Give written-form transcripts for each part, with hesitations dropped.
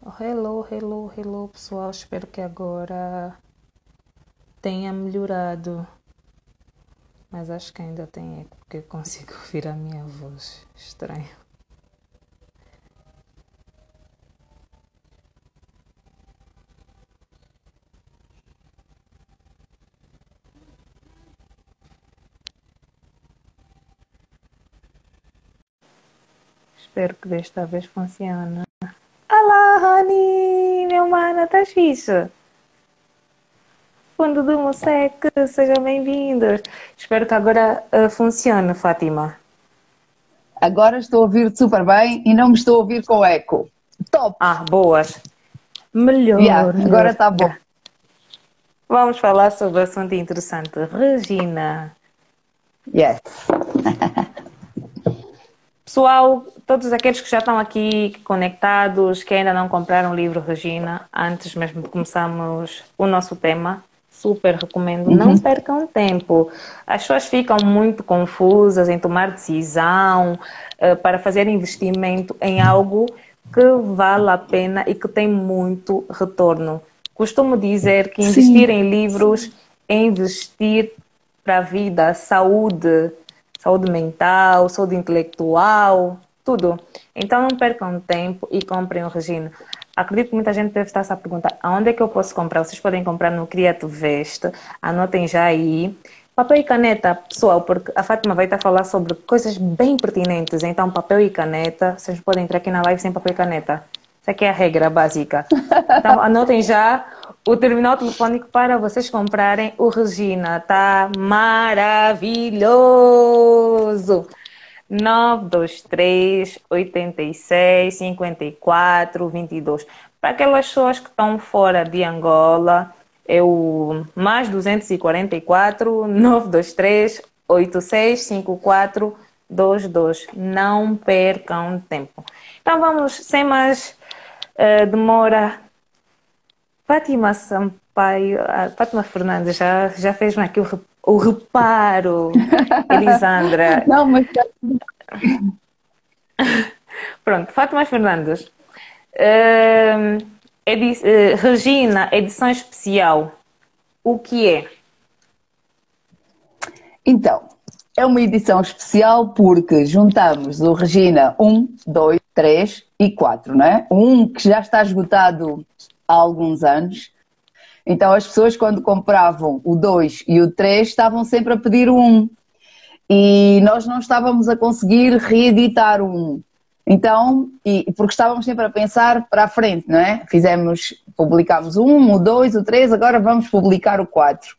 Hello, hello, hello, pessoal. Espero que agora tenha melhorado. Mas acho que ainda tem eco, porque eu consigo ouvir a minha voz. Estranho. Espero que desta vez funcione. Olá, Rony! Meu mano, estás fixe? Fundo do Mosseque, sejam bem-vindos. Espero que agora funcione, Fátima. Agora estou a ouvir-te super bem e não me estou a ouvir com eco. Top! Ah, boas. Yeah, Melhor, agora melhor. está bom. Vamos falar sobre um assunto interessante. Regina. Yes. Pessoal, todos aqueles que já estão aqui conectados, que ainda não compraram o livro Regina, antes mesmo de começarmos o nosso tema, super recomendo, não percam tempo. As pessoas ficam muito confusas em tomar decisão para fazer investimento em algo que vale a pena e que tem muito retorno. Costumo dizer que investir Sim. em livros é investir para a vida, saúde mental, saúde intelectual, tudo. Então não percam tempo e comprem o Regina. Acredito que muita gente deve estar a perguntar aonde é que eu posso comprar. Vocês podem comprar no Criativest, anotem já aí. Papel e caneta, pessoal, porque a Fátima vai estar a falar sobre coisas bem pertinentes. Então, papel e caneta, vocês podem entrar aqui na live sem papel e caneta. Isso aqui é a regra básica. Então, anotem já o terminal telefônico para vocês comprarem o Regina. Tá maravilhoso! 923 86 54 22. Para aquelas pessoas que estão fora de Angola, é o mais 244 923 86 54 22. Não percam tempo. Então vamos, sem mais demora. Fátima Sampaio, Fátima Fernandes já fez-me aqui o reparo. Elisandra. Não, mas Pronto, Fátima Fernandes. Regina, edição especial. O que é? então, é uma edição especial porque juntamos o Regina 1, 2, 3 e 4, não é? O 1 que já está esgotado há alguns anos. Então as pessoas quando compravam o 2 e o 3 estavam sempre a pedir o 1. E nós não estávamos a conseguir reeditar o 1. Então, porque estávamos sempre a pensar para a frente, não é? Publicámos o 1, o 2, o 3, agora vamos publicar o 4.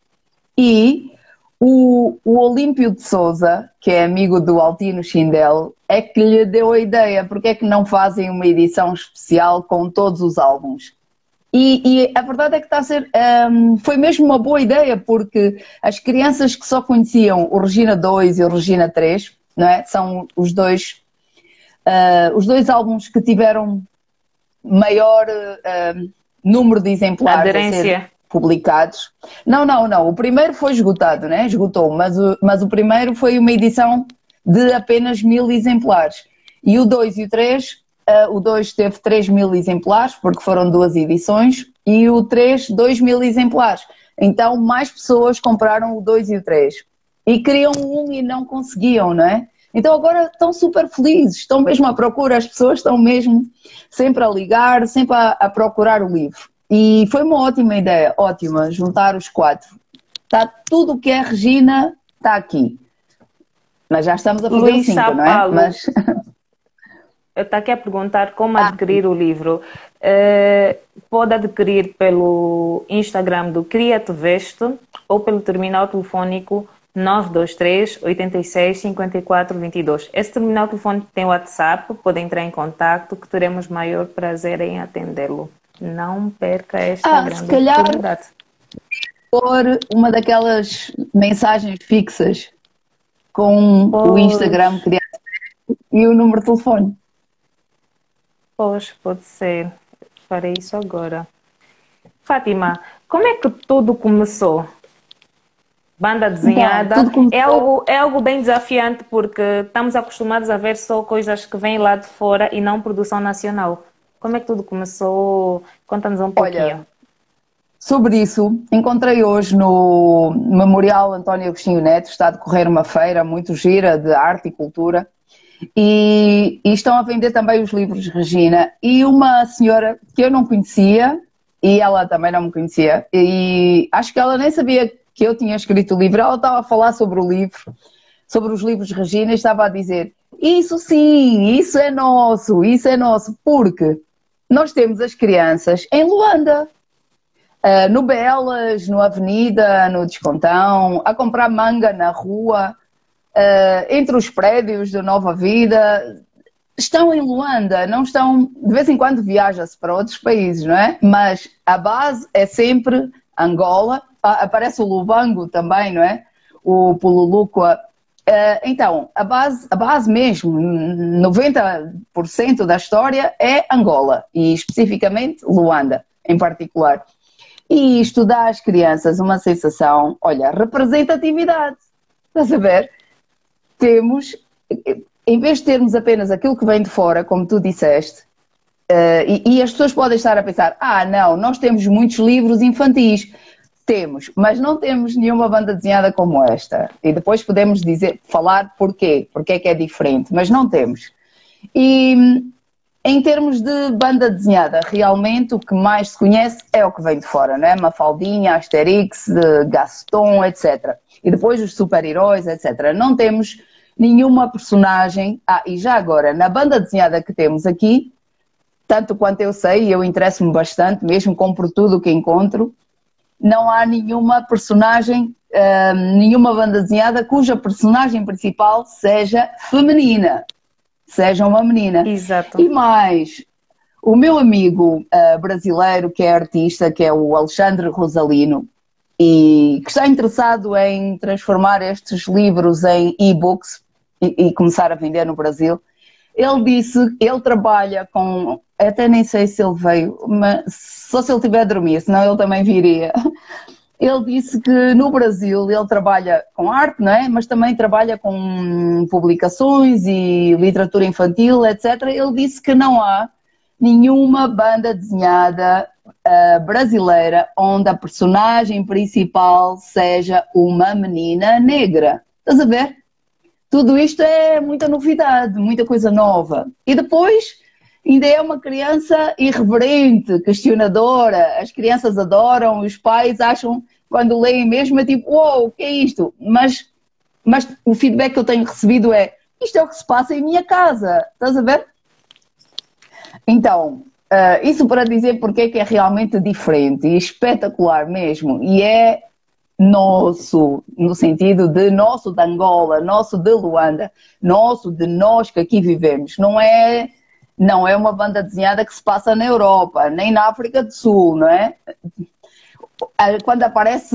E o Olímpio de Souza, que é amigo do Altino Schindel, é que lhe deu a ideia, porque é que não fazem uma edição especial com todos os álbuns? E a verdade é que está a ser, foi mesmo uma boa ideia, porque as crianças que só conheciam o Regina 2 e o Regina 3, não é? São os dois álbuns que tiveram maior número de exemplares a ser Aderência. publicados. Não. O primeiro foi esgotado, né? Esgotou, mas o primeiro foi uma edição de apenas 1000 exemplares. E o 2 e o 3, o 2 teve 3000 exemplares, porque foram duas edições, e o 3, 2000 exemplares. Então, mais pessoas compraram o 2 e o 3. E queriam um e não conseguiam, não é? Então agora estão super felizes, estão mesmo à procura, as pessoas estão mesmo sempre a ligar, sempre a procurar o livro. E foi uma ótima ideia, ótima, juntar os 4. Está tudo o que é Regina, está aqui. Mas já estamos a fazer o Luís 5, não é? Sapalo. Mas Está aqui a perguntar como adquirir o livro. Pode adquirir pelo Instagram do Criativest ou pelo terminal telefônico 923 86 54 22. Esse terminal telefônico tem WhatsApp, pode entrar em contato que teremos maior prazer em atendê-lo. Não perca esta se grande calhar oportunidade. pôr uma daquelas mensagens fixas com o Instagram Pois, criado e o número de telefone. pois, pode ser. Farei isso agora. Fátima, como é que tudo começou? Banda Então, desenhada tudo começou. é algo bem desafiante porque estamos acostumados a ver só coisas que vêm lá de fora e não produção nacional. Como é que tudo começou? Conta-nos um pouquinho. Olha, sobre isso, encontrei hoje no Memorial António Agostinho Neto, está a decorrer uma feira muito gira de arte e cultura, e estão a vender também os livros Regina. E uma senhora que eu não conhecia, e ela também não me conhecia, e acho que ela nem sabia que eu tinha escrito o livro, ela estava a falar sobre o livro, sobre os livros Regina, e estava a dizer, isso sim, isso é nosso, porque nós temos as crianças em Luanda, no Belas, no Avenida, no Descontão, a comprar manga na rua, entre os prédios da Nova Vida, estão em Luanda, não estão, de vez em quando viaja-se para outros países, não é? Mas a base é sempre Angola, aparece o Lubango também, não é? O Pululucua. Então, a base mesmo, 90% da história é Angola, e especificamente Luanda, em particular. E isto dá às crianças uma sensação, olha, representatividade, estás a ver? Temos, em vez de termos apenas aquilo que vem de fora, como tu disseste, e as pessoas podem estar a pensar, não, nós temos muitos livros infantis. Temos, mas não temos nenhuma banda desenhada como esta. E depois podemos falar porquê, porque é que é diferente, mas não temos. E em termos de banda desenhada, realmente o que mais se conhece é o que vem de fora, não é? Mafaldinha, Asterix, Gaston, etc. E depois os super-heróis, etc. Não temos nenhuma personagem. E já agora, na banda desenhada que temos aqui, tanto quanto eu sei, eu interesso-me bastante, mesmo compro tudo o que encontro, não há nenhuma personagem, nenhuma banda desenhada cuja personagem principal seja feminina, seja uma menina. Exato. E mais, o meu amigo brasileiro que é artista, que é o Alexandre Rosalino, e que está interessado em transformar estes livros em e-books e começar a vender no Brasil, ele disse que ele trabalha com... Até nem sei se ele veio, mas só se ele estiver a dormir, senão ele também viria. Ele disse que no Brasil ele trabalha com arte, não é? Mas também trabalha com publicações e literatura infantil, etc. Ele disse que não há nenhuma banda desenhada brasileira onde a personagem principal seja uma menina negra. Estás a ver? Tudo isto é muita novidade, muita coisa nova. E depois... ainda é uma criança irreverente, questionadora, as crianças adoram, os pais acham, quando leem mesmo, é tipo, uou, o que é isto? Mas o feedback que eu tenho recebido é, isto é o que se passa em minha casa, estás a ver? Então, isso para dizer porque é que é realmente diferente e espetacular mesmo, e é nosso, no sentido de nosso de Angola, nosso de Luanda, nosso de nós que aqui vivemos, não é uma banda desenhada que se passa na Europa, nem na África do Sul, não é? Quando aparece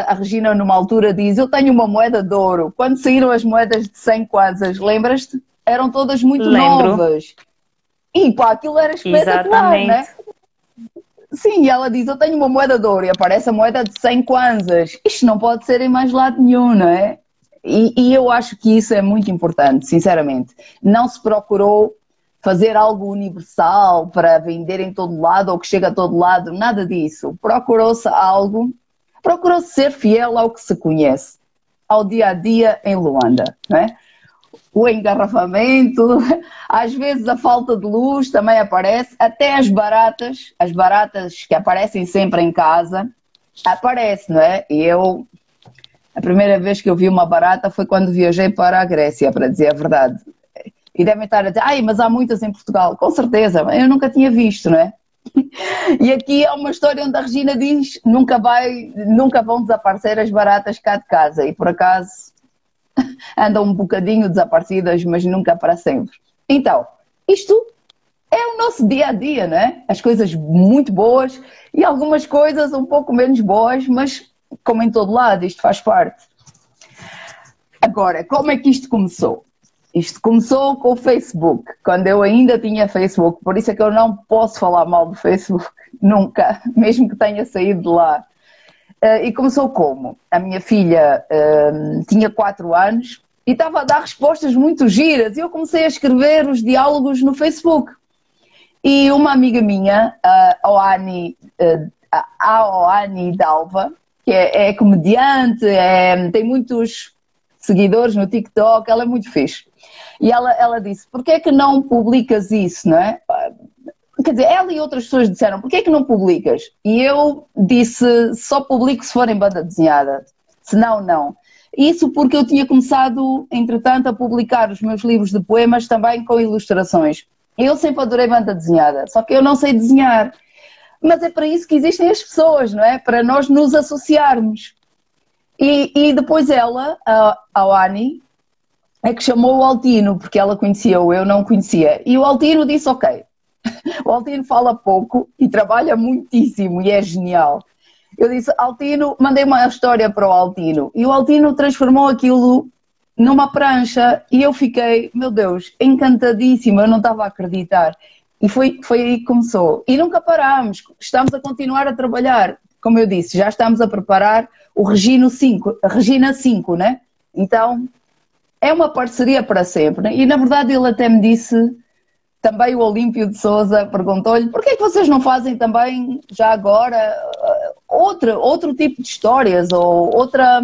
a Regina numa altura diz, eu tenho uma moeda de ouro. Quando saíram as moedas de 100 kwanzas, lembras-te? Eram todas muito novas. E pá, aquilo era espetacular, não é? Sim, e ela diz, eu tenho uma moeda de ouro, e aparece a moeda de 100 kwanzas. Isto não pode ser em mais lado nenhum, não é? E eu acho que isso é muito importante, sinceramente. Não se procurou fazer algo universal para vender em todo lado ou que chega a todo lado, nada disso. Procurou-se ser fiel ao que se conhece, ao dia a dia em Luanda, não é? O engarrafamento, às vezes a falta de luz também aparece, até as baratas que aparecem sempre em casa, aparece, não é? E a primeira vez que eu vi uma barata foi quando viajei para a Grécia, para dizer a verdade. E devem estar a dizer, mas há muitas em Portugal. Com certeza, eu nunca tinha visto, não é? E aqui é uma história onde a Regina diz, nunca vão desaparecer as baratas cá de casa. E por acaso andam um bocadinho desaparecidas, mas nunca para sempre. Então, isto é o nosso dia a dia, não é? As coisas muito boas e algumas coisas um pouco menos boas, mas como em todo lado, isto faz parte. Agora, como é que isto começou? Isto começou com o Facebook, quando eu ainda tinha Facebook, por isso é que eu não posso falar mal do Facebook, nunca, mesmo que tenha saído de lá. E começou como? A minha filha tinha 4 anos e estava a dar respostas muito giras e eu comecei a escrever os diálogos no Facebook. E uma amiga minha, a Oani Dalva, que é comediante, tem muitos seguidores no TikTok, ela é muito fixe. E ela disse, porquê é que não publicas isso, não é? Quer dizer, ela e outras pessoas disseram, porquê é que não publicas? E eu disse, só publico se for em banda desenhada, senão não. Isso porque eu tinha começado, entretanto, a publicar os meus livros de poemas também com ilustrações. Eu sempre adorei banda desenhada, só que eu não sei desenhar. Mas é para isso que existem as pessoas, não é? Para nós nos associarmos. E depois ela, a Ani, é que chamou o Altino, porque ela conhecia-o, eu não conhecia. E o Altino disse, ok, o Altino fala pouco e trabalha muitíssimo e é genial. Eu disse, Altino, mandei uma história para o Altino e o Altino transformou aquilo numa prancha e eu fiquei, meu Deus, encantadíssima, eu não estava a acreditar. E foi aí que começou. E nunca parámos, estamos a continuar a trabalhar. Como eu disse, já estamos a preparar o Regina 5, né? Então, é uma parceria para sempre. E na verdade ele até me disse, também o Olímpio de Sousa perguntou-lhe, porquê é que vocês não fazem também, já agora, outro tipo de histórias ou outra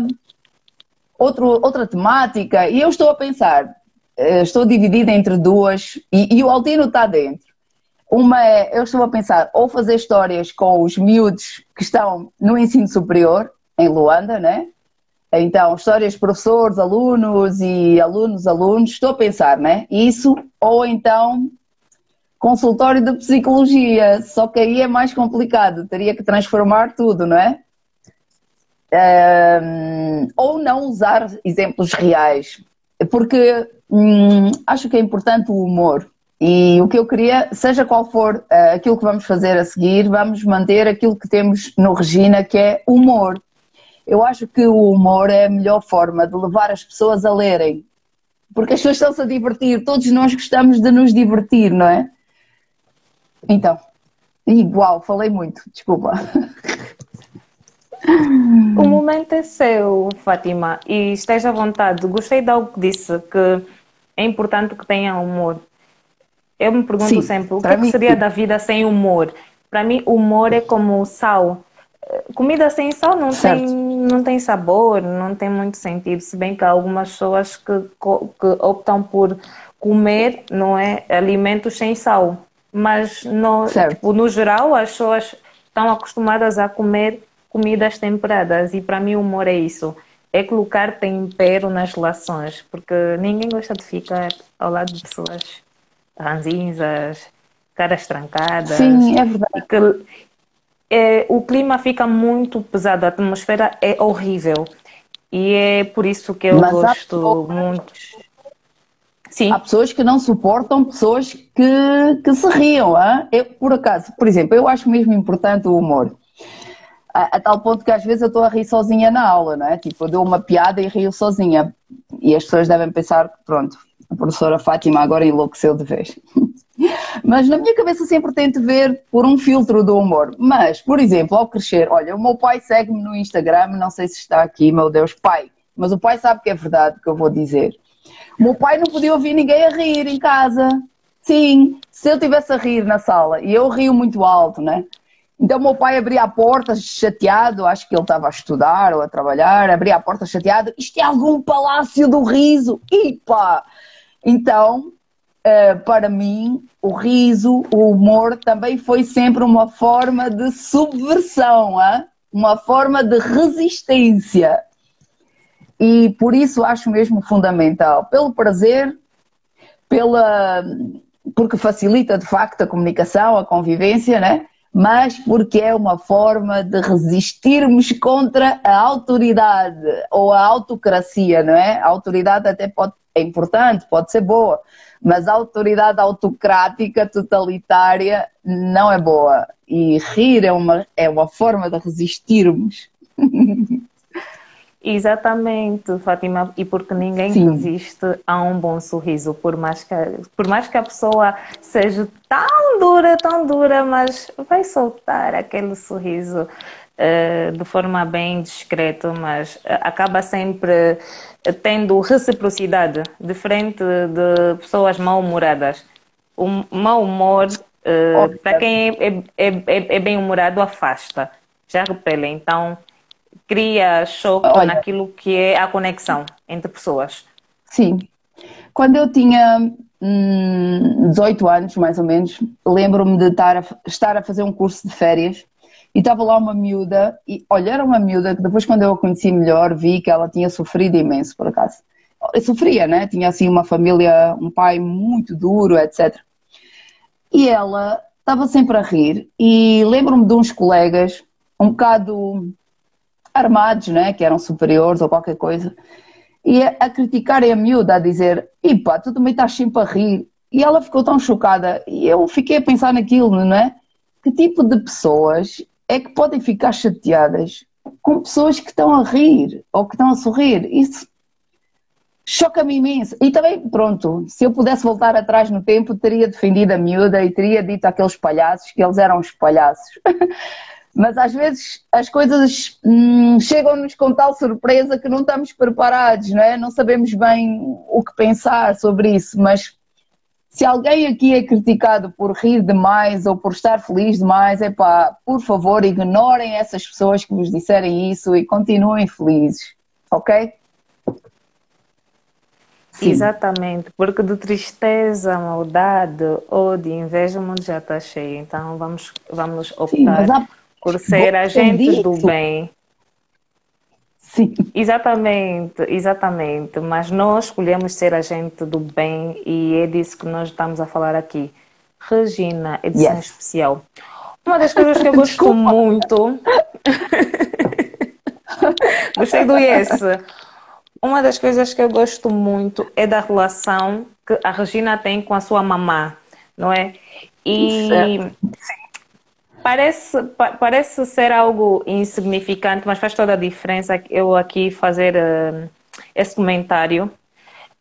temática? E eu estou a pensar, estou dividida entre duas e o Altino está dentro. Uma é, eu estou a pensar, ou fazer histórias com os miúdos que estão no ensino superior, em Luanda, né? Então, histórias de professores, alunos e alunos, estou a pensar, né? Isso, ou então consultório de psicologia, só que aí é mais complicado, teria que transformar tudo, não é? Ou não usar exemplos reais, porque acho que é importante o humor. E o que eu queria, seja qual for aquilo que vamos fazer a seguir, vamos manter aquilo que temos no Regina, que é humor. Eu acho que o humor é a melhor forma de levar as pessoas a lerem. Porque as pessoas estão-se a divertir, todos nós gostamos de nos divertir, não é? Então, igual, falei muito, desculpa. O momento é seu, Fátima, e esteja à vontade. Gostei de algo que disse, que é importante que tenha humor. Eu me pergunto sempre, o que é que seria da vida sem humor? Para mim, humor é como sal. Comida sem sal não tem sabor, não tem muito sentido, se bem que há algumas pessoas que optam por comer, não é, alimentos sem sal. Mas no geral as pessoas estão acostumadas a comer comidas temperadas e para mim o humor é isso. É colocar tempero nas relações, porque ninguém gosta de ficar ao lado de pessoas ranzinzas, caras trancadas. Sim, é verdade. O clima fica muito pesado, a atmosfera é horrível. E é por isso que eu gosto muito. Sim. Há pessoas que não suportam pessoas que se riam. Hein? Eu, por acaso, por exemplo, eu acho mesmo importante o humor. A tal ponto que às vezes eu estou a rir sozinha na aula, não é? Tipo, eu dou uma piada e rio sozinha. E as pessoas devem pensar, pronto, a professora Fátima agora enlouqueceu de vez. Mas na minha cabeça sempre tento ver por um filtro do humor. Mas, por exemplo, ao crescer, olha, o meu pai segue-me no Instagram, não sei se está aqui, meu Deus, pai. Mas o pai sabe que é verdade o que eu vou dizer. O meu pai não podia ouvir ninguém a rir em casa. Sim, se eu estivesse a rir na sala, e eu rio muito alto, né? Então o meu pai abria a porta chateado, acho que ele estava a estudar ou a trabalhar, abria a porta chateado, isto é algum palácio do riso, pá! Então, para mim, o riso, o humor também foi sempre uma forma de subversão, uma forma de resistência. E por isso acho mesmo fundamental, pelo prazer, porque facilita de facto a comunicação, a convivência, né? Mas porque é uma forma de resistirmos contra a autoridade ou a autocracia, não é? A autoridade até é importante, pode ser boa, mas a autoridade autocrática, totalitária, não é boa. E rir é uma forma de resistirmos. Exatamente, Fátima, e porque ninguém resiste a um bom sorriso, por mais que a pessoa seja tão dura, mas vai soltar aquele sorriso de forma bem discreta, mas acaba sempre tendo reciprocidade, diferente de pessoas mal-humoradas. O mau humor Para Óbvio. quem é bem-humorado, afasta, já repele. Então, cria choque Olha, naquilo que é a conexão entre pessoas. sim. Quando eu tinha 18 anos, mais ou menos, lembro-me de estar a fazer um curso de férias e estava lá uma miúda, e olha, era uma miúda que depois, quando eu a conheci melhor, vi que ela tinha sofrido imenso, por acaso. Eu sofria, né? Tinha assim uma família, um pai muito duro, etc. E ela estava sempre a rir, e lembro-me de uns colegas, um bocado armados, né? Que eram superiores ou qualquer coisa e a criticarem a miúda, a dizer, pá, tu também estás sempre a rir. E ela ficou tão chocada, e eu fiquei a pensar naquilo, não é? Que tipo de pessoas é que podem ficar chateadas com pessoas que estão a rir, ou que estão a sorrir? Isso choca-me imenso. E também, pronto, se eu pudesse voltar atrás no tempo, teria defendido a miúda e teria dito àqueles palhaços que eles eram os palhaços. Mas às vezes as coisas chegam-nos com tal surpresa que não estamos preparados, não é? Não sabemos bem o que pensar sobre isso, mas se alguém aqui é criticado por rir demais ou por estar feliz demais, é pá, por favor, ignorem essas pessoas que vos disserem isso e continuem felizes, ok? Sim. Exatamente, porque de tristeza, maldade ou de inveja o mundo já está cheio. Então vamos Sim, mas optar há por pessoas que ser gostam agentes do disso. bem. Sim, Exatamente, exatamente. Mas nós escolhemos ser agente do bem e é disso que nós estamos a falar aqui. Regina, edição yes. especial. Uma das coisas que eu gosto Desculpa. muito, gostei do yes. Uma das coisas que eu gosto muito é da relação que a Regina tem com a sua mamã, não é? E Certo. parece ser algo insignificante, mas faz toda a diferença eu aqui fazer esse comentário.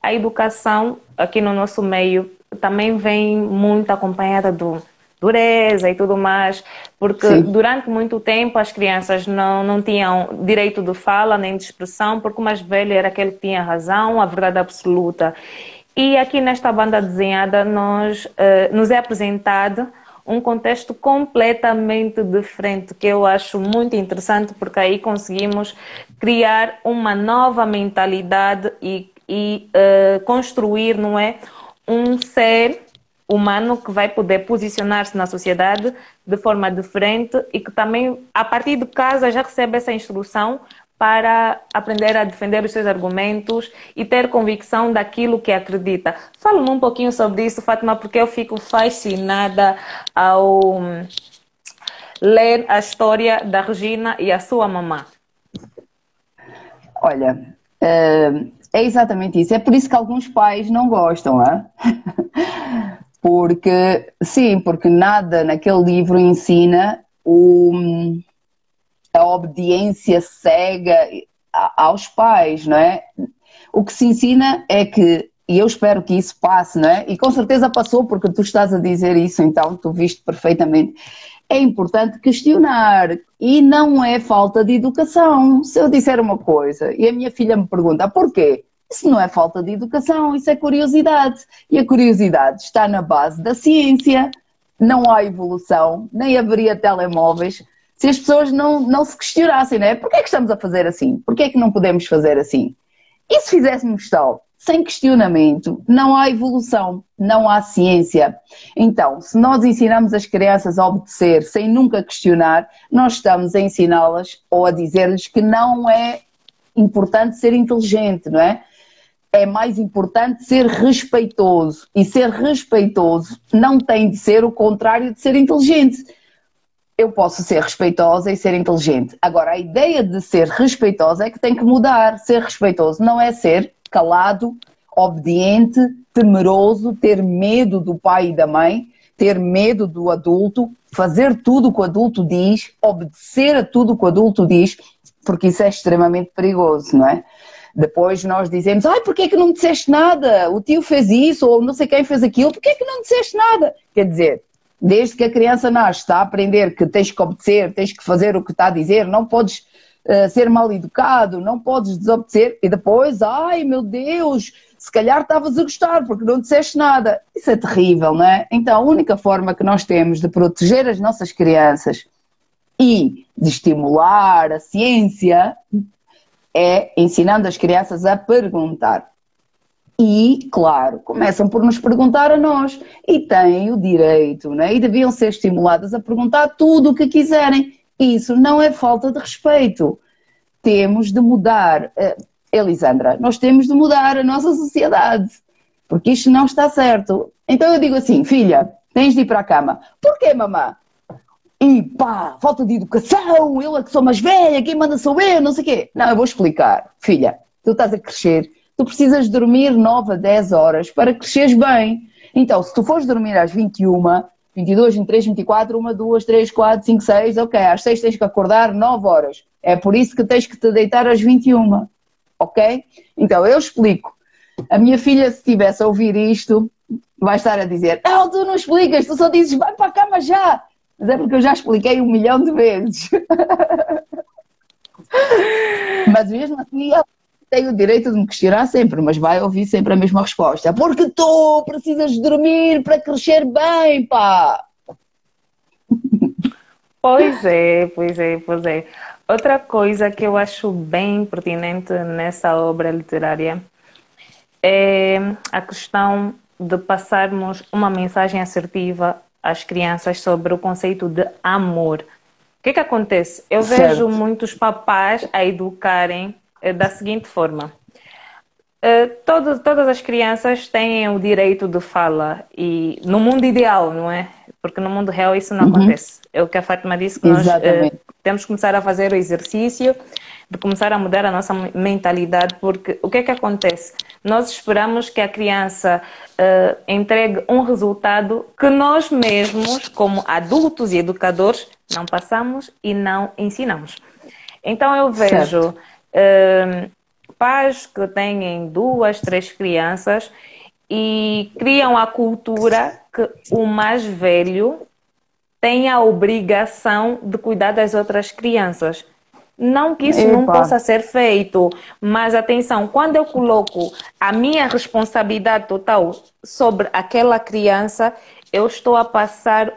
A educação aqui no nosso meio também vem muito acompanhada do dureza e tudo mais, porque Sim, durante muito tempo as crianças não tinham direito de fala nem de expressão, porque o mais velho era aquele que tinha razão, a verdade absoluta. E aqui nesta banda desenhada nos é apresentado um contexto completamente diferente, que eu acho muito interessante, porque aí conseguimos criar uma nova mentalidade e construir, não é, um ser humano que vai poder posicionar-se na sociedade de forma diferente e que também, a partir de casa, já recebe essa instrução para aprender a defender os seus argumentos e ter convicção daquilo que acredita. Fala-me um pouquinho sobre isso, Fátima, porque eu fico fascinada ao ler a história da Regina e a sua mamã. olha, é exatamente isso. É por isso que alguns pais não gostam, é? Porque, sim, porque nada naquele livro ensina a obediência cega aos pais, não é? O que se ensina é que, e eu espero que isso passe, não é? E com certeza passou, porque tu estás a dizer isso, então tu viste perfeitamente. É importante questionar e não é falta de educação. Se eu disser uma coisa e a minha filha me pergunta porquê, isso não é falta de educação, isso é curiosidade. E a curiosidade está na base da ciência. Não há evolução, nem haveria telemóveis se as pessoas não se questionassem, não é? Porquê é que estamos a fazer assim? Porquê é que não podemos fazer assim? E se fizéssemos tal, sem questionamento, não há evolução, não há ciência. Então, se nós ensinamos as crianças a obedecer sem nunca questionar, nós estamos a ensiná-las ou a dizer-lhes que não é importante ser inteligente, não é? É mais importante ser respeitoso. E ser respeitoso não tem de ser o contrário de ser inteligente. Eu posso ser respeitosa e ser inteligente. Agora, a ideia de ser respeitosa é que tem que mudar. Ser respeitoso não é ser calado, obediente, temeroso, ter medo do pai e da mãe, ter medo do adulto, fazer tudo o que o adulto diz, obedecer a tudo o que o adulto diz, porque isso é extremamente perigoso, não é? Depois nós dizemos, ai, porquê é que não me disseste nada? O tio fez isso, ou não sei quem fez aquilo, porquê é que não me disseste nada? Quer dizer, desde que a criança nasce, está a aprender que tens que obedecer, tens que fazer o que está a dizer, não podes ser mal educado, não podes desobedecer e depois, ai meu Deus, se calhar estavas a gostar porque não disseste nada. Isso é terrível, não é? Então a única forma que nós temos de proteger as nossas crianças e de estimular a ciência é ensinando as crianças a perguntar. E, claro, começam por nos perguntar a nós e têm o direito, não é? E deviam ser estimuladas a perguntar tudo o que quiserem. Isso não é falta de respeito. Temos de mudar, Elisandra, nós temos de mudar a nossa sociedade, porque isto não está certo. Então eu digo assim, filha, tens de ir para a cama. Porquê, mamã? E pá, falta de educação, eu é que sou mais velha, quem manda sou eu, não sei o quê. Não, eu vou explicar. Filha, tu estás a crescer, tu precisas dormir 9 a 10 horas para cresceres bem. Então, se tu fores dormir às 21, 22, 23, 24, 1, 2, 3, 4, 5, 6, ok, às 6 tens que acordar 9 horas. É por isso que tens que te deitar às 21, ok? Então, eu explico. A minha filha, se estivesse a ouvir isto, vai estar a dizer, não, tu não explicas, tu só dizes, vai para a cama já. Mas é porque eu já expliquei 1 milhão de vezes. Mas mesmo assim, ela tem o direito de me questionar sempre, mas vai ouvir sempre a mesma resposta. Porque tu precisas de dormir para crescer bem, pá! Pois é, pois é, pois é. Outra coisa que eu acho bem pertinente nessa obra literária é a questão de passarmos uma mensagem assertiva às crianças sobre o conceito de amor. O que acontece? Eu vejo muitos papás a educarem da seguinte forma. Todas as crianças têm o direito de fala e no mundo ideal, não é? Porque no mundo real isso não acontece. É o que a Fátima disse, que nós temos que começar a fazer o exercício de começar a mudar a nossa mentalidade, porque o que acontece? Nós esperamos que a criança entregue um resultado que nós mesmos, como adultos e educadores, não passamos e não ensinamos. Então eu vejo pais que têm 2, 3 crianças e criam a cultura que o mais velho tem a obrigação de cuidar das outras crianças. Não que isso não possa ser feito, mas atenção, quando eu coloco a minha responsabilidade total sobre aquela criança, eu estou a passar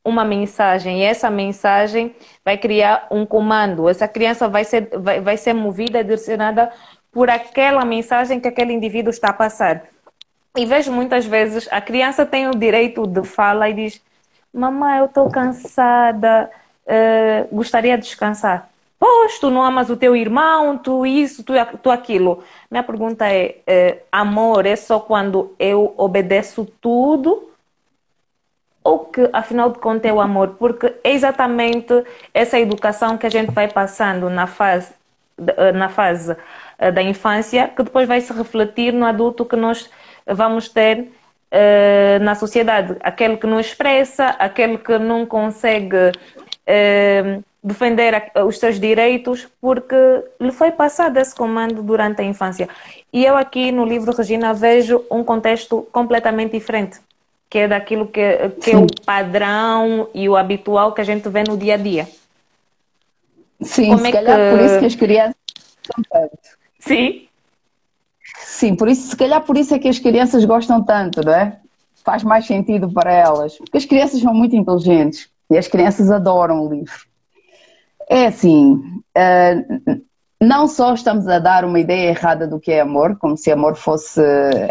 uma mensagem e essa mensagem vai criar um comando. Essa criança vai ser movida, direcionada por aquela mensagem que aquele indivíduo está a passar. E vejo muitas vezes a criança tem o direito de fala e diz: mamãe, eu estou cansada, gostaria de descansar. Pois, tu não amas o teu irmão, tu isso, tu aquilo. Minha pergunta é, amor é só quando eu obedeço tudo? Ou que, afinal de contas, é o amor? Porque é exatamente essa educação que a gente vai passando na fase da infância, que depois vai se refletir no adulto que nós vamos ter na sociedade. Aquele que não expressa, aquele que não consegue defender os seus direitos porque lhe foi passado esse comando durante a infância. E eu aqui no livro, Regina, vejo um contexto completamente diferente, que é daquilo que é o padrão e o habitual que a gente vê no dia a dia. Sim, se calhar por isso que as crianças gostam tanto. Sim? Sim, se calhar por isso é que as crianças gostam tanto, não é? Faz mais sentido para elas. Porque as crianças são muito inteligentes e as crianças adoram o livro. É assim, não só estamos a dar uma ideia errada do que é amor, como se amor fosse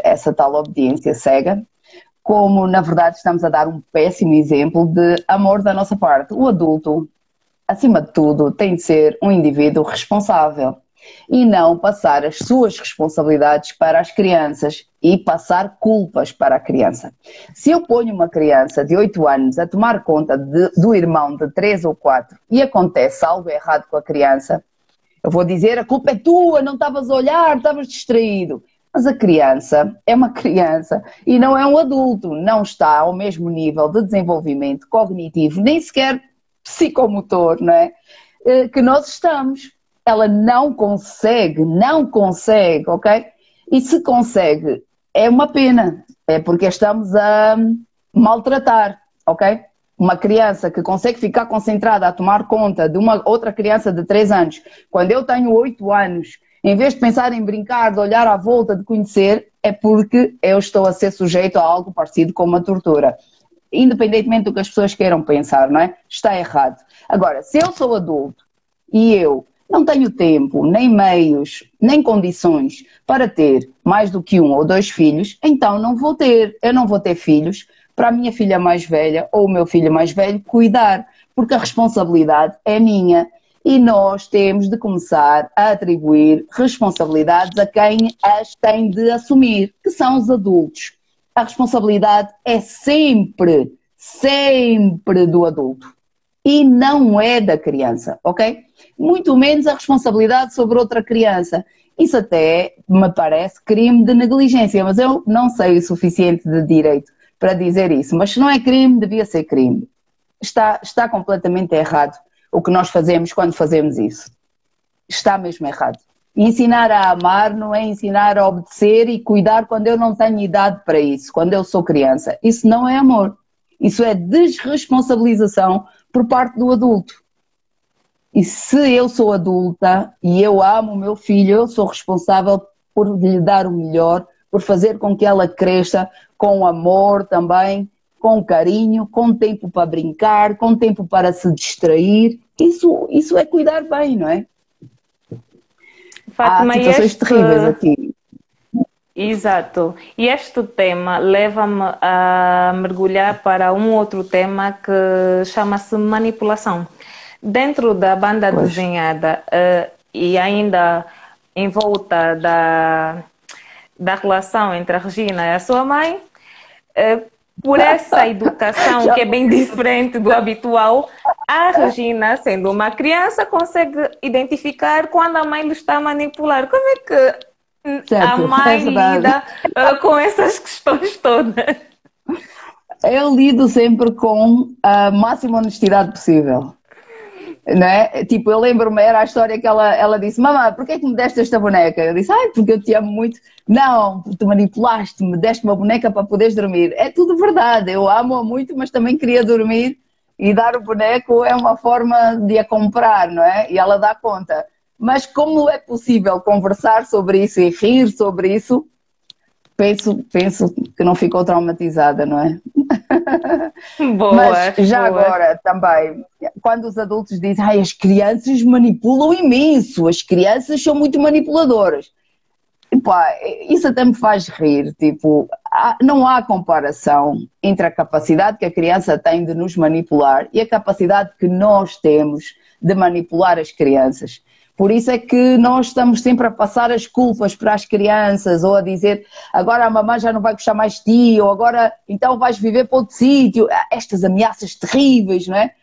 essa tal obediência cega, como na verdade estamos a dar um péssimo exemplo de amor da nossa parte. O adulto, acima de tudo, tem de ser um indivíduo responsável e não passar as suas responsabilidades para as crianças e passar culpas para a criança. Se eu ponho uma criança de 8 anos a tomar conta do irmão de 3 ou 4 e acontece algo errado com a criança, eu vou dizer: a culpa é tua, não estavas a olhar, estavas distraído. Mas a criança é uma criança e não é um adulto, não está ao mesmo nível de desenvolvimento cognitivo, nem sequer psicomotor, não é? Que nós estamos. Ela não consegue, ok? E se consegue, é uma pena, é porque estamos a maltratar, ok? Uma criança que consegue ficar concentrada a tomar conta de uma outra criança de 3 anos, quando eu tenho 8 anos, em vez de pensar em brincar, de olhar à volta, de conhecer, é porque eu estou a ser sujeito a algo parecido com uma tortura. Independentemente do que as pessoas queiram pensar, não é? Está errado. Agora, se eu sou adulto e eu não tenho tempo, nem meios, nem condições para ter mais do que 1 ou 2 filhos, então não vou ter. Eu não vou ter filhos para a minha filha mais velha ou o meu filho mais velho cuidar, porque a responsabilidade é minha. E nós temos de começar a atribuir responsabilidades a quem as tem de assumir, que são os adultos. A responsabilidade é sempre, sempre do adulto. E não é da criança, ok? Muito menos a responsabilidade sobre outra criança. Isso até me parece crime de negligência, mas eu não sei o suficiente de direito para dizer isso. Mas se não é crime, devia ser crime. Está completamente errado o que nós fazemos quando fazemos isso. Está mesmo errado. Ensinar a amar não é ensinar a obedecer e cuidar quando eu não tenho idade para isso, quando eu sou criança. Isso não é amor. Isso é desresponsabilização por parte do adulto. E se eu sou adulta e eu amo o meu filho, eu sou responsável por lhe dar o melhor, por fazer com que ela cresça com amor também, com carinho, com tempo para brincar, com tempo para se distrair. Isso é cuidar bem, não é? Fátima, Há situações terríveis aqui. Exato. E este tema leva-me a mergulhar para um outro tema que chama-se manipulação. Dentro da banda desenhada e ainda em volta da relação entre a Regina e a sua mãe, por essa educação que é bem diferente do habitual, a Regina, sendo uma criança, consegue identificar quando a mãe lhe está a manipular. Como é que a mãe lida com essas questões todas? Eu lido sempre com a máxima honestidade possível. Né? Tipo, eu lembro-me, era a história que ela disse: mamãe, porquê que me deste esta boneca? Eu disse: ai, porque eu te amo muito. Não, porque tu manipulaste-me, deste uma boneca para poderes dormir. É tudo verdade, eu amo-a muito, mas também queria dormir, e dar o boneco é uma forma de a comprar, não é? E ela dá conta. Mas como é possível conversar sobre isso e rir sobre isso? Penso que não ficou traumatizada, não é? Boa, mas já boa. agora também, quando os adultos dizem: ai, as crianças manipulam imenso, as crianças são muito manipuladoras. E, pá, isso até me faz rir, tipo, não há comparação entre a capacidade que a criança tem de nos manipular e a capacidade que nós temos de manipular as crianças. Por isso é que nós estamos sempre a passar as culpas para as crianças, ou a dizer: agora a mamãe já não vai gostar mais de ti, ou agora então vais viver para outro sítio. Estas ameaças terríveis, não é?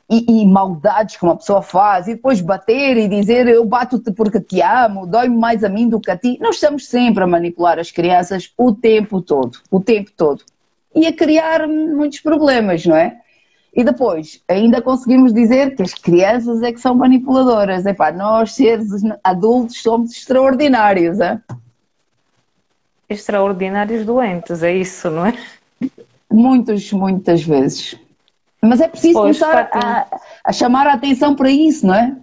E maldades que uma pessoa faz, e depois bater e dizer: eu bato-te porque te amo, dói-me mais a mim do que a ti. Nós estamos sempre a manipular as crianças o tempo todo, e a criar muitos problemas, não é? E depois, ainda conseguimos dizer que as crianças é que são manipuladoras. Epá, nós, seres adultos, somos extraordinários. É? Extraordinários doentes, é isso, não é? Muitas vezes. Mas é preciso começar a chamar a atenção para isso, não é?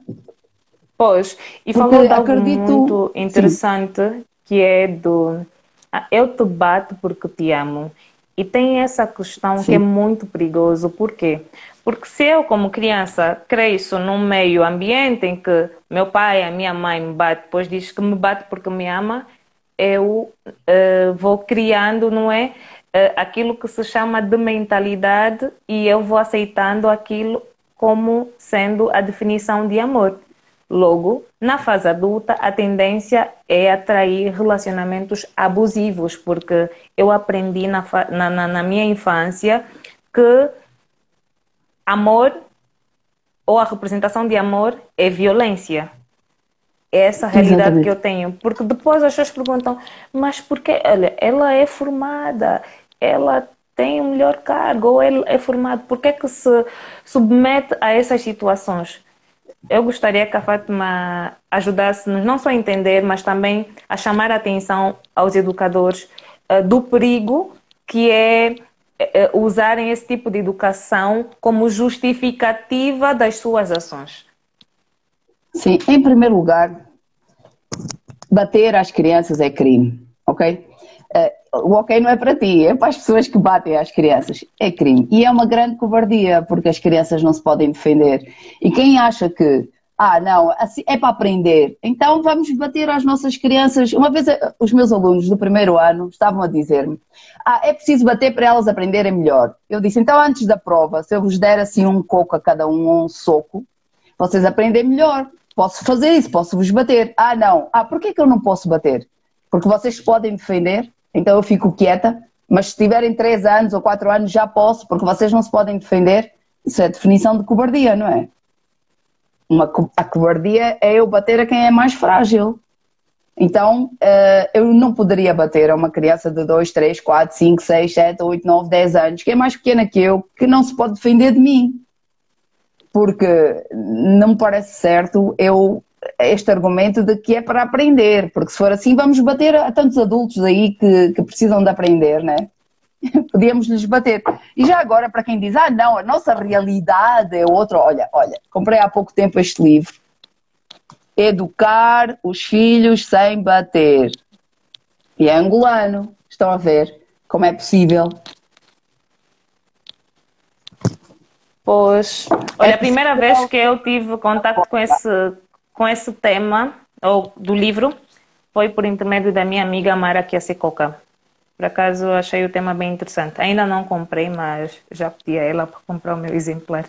Pois, e porque falou de algo muito interessante, sim, que é do eu te bato porque te amo. E tem essa questão, sim, que é muito perigoso. Por quê? Porque se eu, como criança, cresço num meio ambiente em que meu pai, a minha mãe me bate, depois diz que me bate porque me ama, eu vou criando, não é? Aquilo que se chama de mentalidade, e eu vou aceitando aquilo como sendo a definição de amor. Logo, na fase adulta, a tendência é atrair relacionamentos abusivos, porque eu aprendi na minha infância que amor, ou a representação de amor, é violência. É essa a realidade, exatamente, que eu tenho. Porque depois as pessoas perguntam: mas porquê? Olha, ela é formada, ela tem um melhor cargo, ou ele é formado, por que é que se submete a essas situações? Eu gostaria que a Fátima ajudasse-nos não só a entender, mas também a chamar a atenção aos educadores do perigo que é usarem esse tipo de educação como justificativa das suas ações? Sim, em primeiro lugar, bater às crianças é crime, ok? O ok não é para ti, é para as pessoas que batem às crianças. É crime. E é uma grande covardia, porque as crianças não se podem defender. E quem acha que, não, assim, é para aprender, então vamos bater às nossas crianças. Uma vez os meus alunos do primeiro ano estavam a dizer-me, é preciso bater para elas aprenderem melhor. Eu disse, então antes da prova, se eu vos der assim um coco a cada um ou um soco, vocês aprendem melhor. Posso fazer isso, posso vos bater. Não. Porquê que eu não posso bater? Porque vocês se podem defender, então eu fico quieta, mas se tiverem 3 anos ou 4 anos já posso, porque vocês não se podem defender. Isso é definição de cobardia, não é? A cobardia é eu bater a quem é mais frágil. Então, eu não poderia bater a uma criança de 2, 3, 4, 5, 6, 7, 8, 9, 10 anos, que é mais pequena que eu, que não se pode defender de mim. Porque não me parece certo este argumento de que é para aprender, porque se for assim vamos bater a tantos adultos aí que precisam de aprender, né? Podíamos lhes bater. E já agora, para quem diz, não, a nossa realidade é outra, olha, comprei há pouco tempo este livro, Educar os Filhos Sem Bater, e é angolano, estão a ver como é possível? Pois, olha, a primeira vez que eu tive contato com esse tema, ou do livro, foi por intermédio da minha amiga Mara Kiasecoca. Por acaso, achei o tema bem interessante. Ainda não comprei, mas já pedi a ela para comprar o meu exemplar.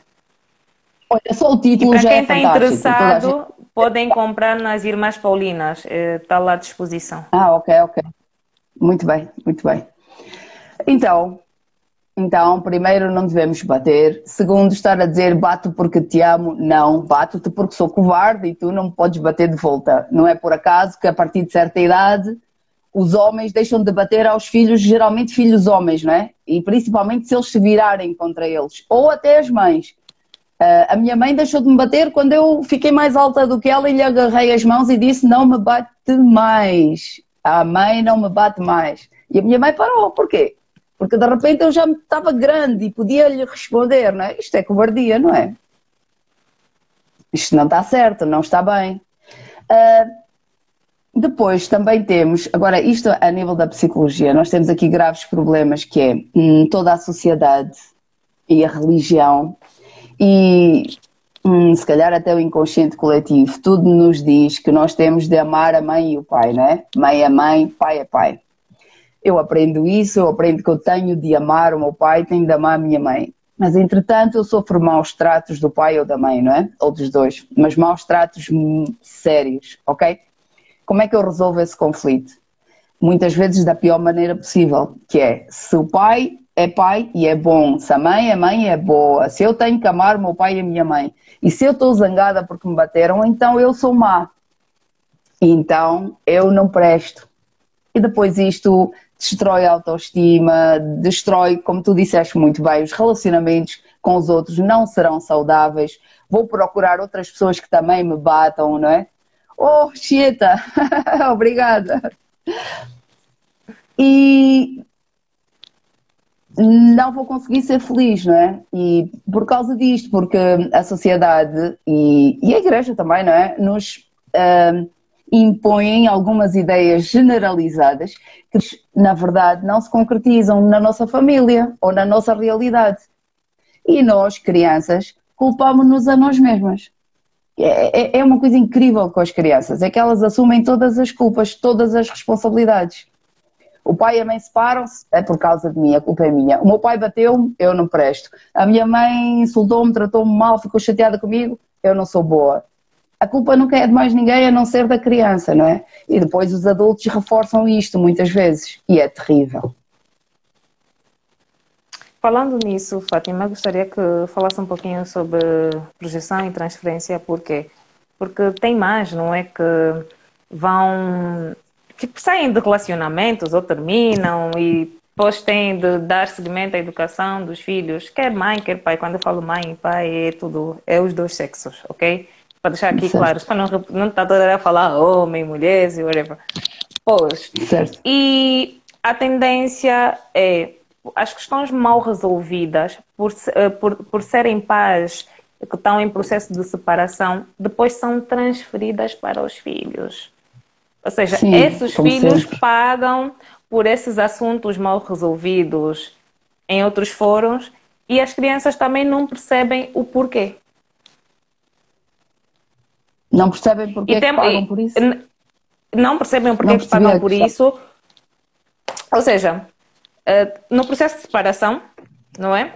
Olha, só o título já é fantástico. Para quem está interessado, podem comprar nas Irmãs Paulinas. Está lá à disposição. Ok. Muito bem, muito bem. Então, primeiro, não devemos bater. Segundo, estar a dizer bato porque te amo. Não, bato-te porque sou covarde e tu não me podes bater de volta. Não é por acaso que a partir de certa idade os homens deixam de bater aos filhos, geralmente filhos homens, não é? E principalmente se eles se virarem contra eles. Ou até as mães. A minha mãe deixou de me bater quando eu fiquei mais alta do que ela e lhe agarrei as mãos e disse não me bate mais. A mãe não me bate mais. E a minha mãe parou. Porquê? Porque de repente eu já estava grande e podia lhe responder, não é? Isto é covardia, não é? Isto não está certo, não está bem. Depois também temos, agora isto a nível da psicologia, nós temos aqui graves problemas que é toda a sociedade e a religião e se calhar até o inconsciente coletivo, tudo nos diz que nós temos de amar a mãe e o pai, não é? Mãe é mãe, pai é pai. Eu aprendo isso, eu aprendo que eu tenho de amar o meu pai, tenho de amar a minha mãe. Mas, entretanto, eu sofro maus tratos do pai ou da mãe, não é? Ou dos dois. Mas maus tratos sérios, ok? Como é que eu resolvo esse conflito? Muitas vezes da pior maneira possível, que é, se o pai e é bom, se a mãe é mãe e é boa, se eu tenho que amar o meu pai e a minha mãe, e se eu estou zangada porque me bateram, então eu sou má. Então, eu não presto. E depois isto destrói a autoestima, destrói, como tu disseste muito bem, os relacionamentos com os outros não serão saudáveis. Vou procurar outras pessoas que também me batam, não é? Oh, Chieta, obrigada. E não vou conseguir ser feliz, não é? E por causa disto, porque a sociedade e a igreja também, não é? Nos impõem algumas ideias generalizadas que, na verdade, não se concretizam na nossa família ou na nossa realidade. E nós, crianças, culpamos-nos a nós mesmas. É uma coisa incrível com as crianças, é que elas assumem todas as culpas, todas as responsabilidades. O pai e a mãe separam-se, é por causa de mim, a culpa é minha. O meu pai bateu-me, eu não presto. A minha mãe insultou-me, tratou-me mal, ficou chateada comigo, eu não sou boa. A culpa nunca é de mais ninguém a não ser da criança, não é? E depois os adultos reforçam isto muitas vezes e é terrível. Falando nisso, Fátima, gostaria que falasse um pouquinho sobre projeção e transferência. Por quê? Porque tem mais, não é? Que vão... Tipo, saem de relacionamentos ou terminam e depois têm de dar seguimento à educação dos filhos. Quer mãe, quer pai. Quando eu falo mãe e pai, é tudo. É os dois sexos, ok? Para deixar aqui claro, para não estar toda hora a falar homem, mulheres e whatever. Pois. Certo. E a tendência é as questões mal resolvidas, por serem pais que estão em processo de separação, depois são transferidas para os filhos. Ou seja, Sim, esses como filhos sempre. pagam por esses assuntos mal resolvidos em outros fóruns e as crianças também não percebem o porquê. Não percebem porque E é que pagam por isso? não percebem o Não porquê que percebi pagam a por questão. isso. Ou seja, no processo de separação, não é?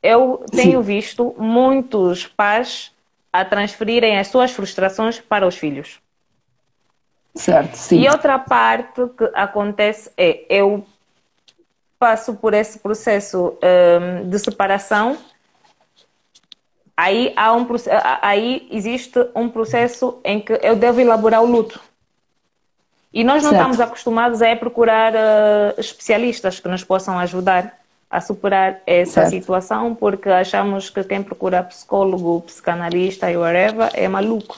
Eu tenho Sim, visto muitos pais a transferirem as suas frustrações para os filhos. certo, sim, E outra parte que acontece é, eu passo por esse processo de separação, aí existe um processo em que eu devo elaborar o luto. E nós não estamos certo, acostumados a procurar especialistas que nos possam ajudar a superar essa certo. situação, porque achamos que quem procura psicólogo, psicanalista e whatever é maluco.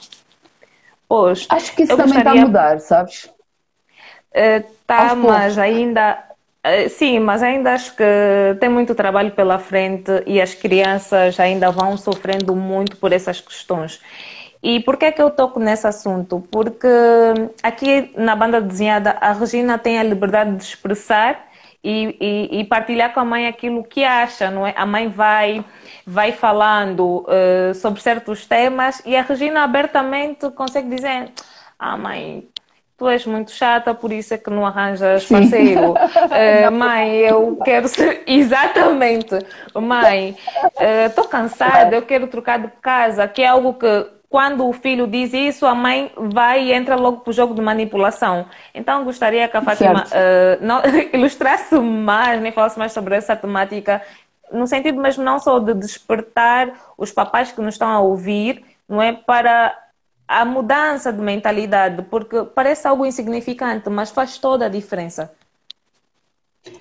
Pois, Acho que isso eu também está a gostaria. mudar, sabes? Aos Tá, poucos. mas ainda. Sim, mas ainda acho que tem muito trabalho pela frente e as crianças ainda vão sofrendo muito por essas questões. E por que é que eu toco nesse assunto? Porque aqui na banda desenhada a Regina tem a liberdade de expressar e partilhar com a mãe aquilo que acha, não é? A mãe vai falando sobre certos temas e a Regina abertamente consegue dizer: Ah, mãe, tu és muito chata, por isso é que não arranjas Sim. parceiro. Mãe, eu quero ser. Exatamente. Mãe, estou cansada, eu quero trocar de casa, que é algo que, quando o filho diz isso, a mãe vai e entra logo para o jogo de manipulação. Então, gostaria que a Fátima Certo. não, ilustrasse mais, nem falasse mais sobre essa temática, no sentido mesmo não só de despertar os papais que nos estão a ouvir, não é, para a mudança de mentalidade, porque parece algo insignificante, mas faz toda a diferença.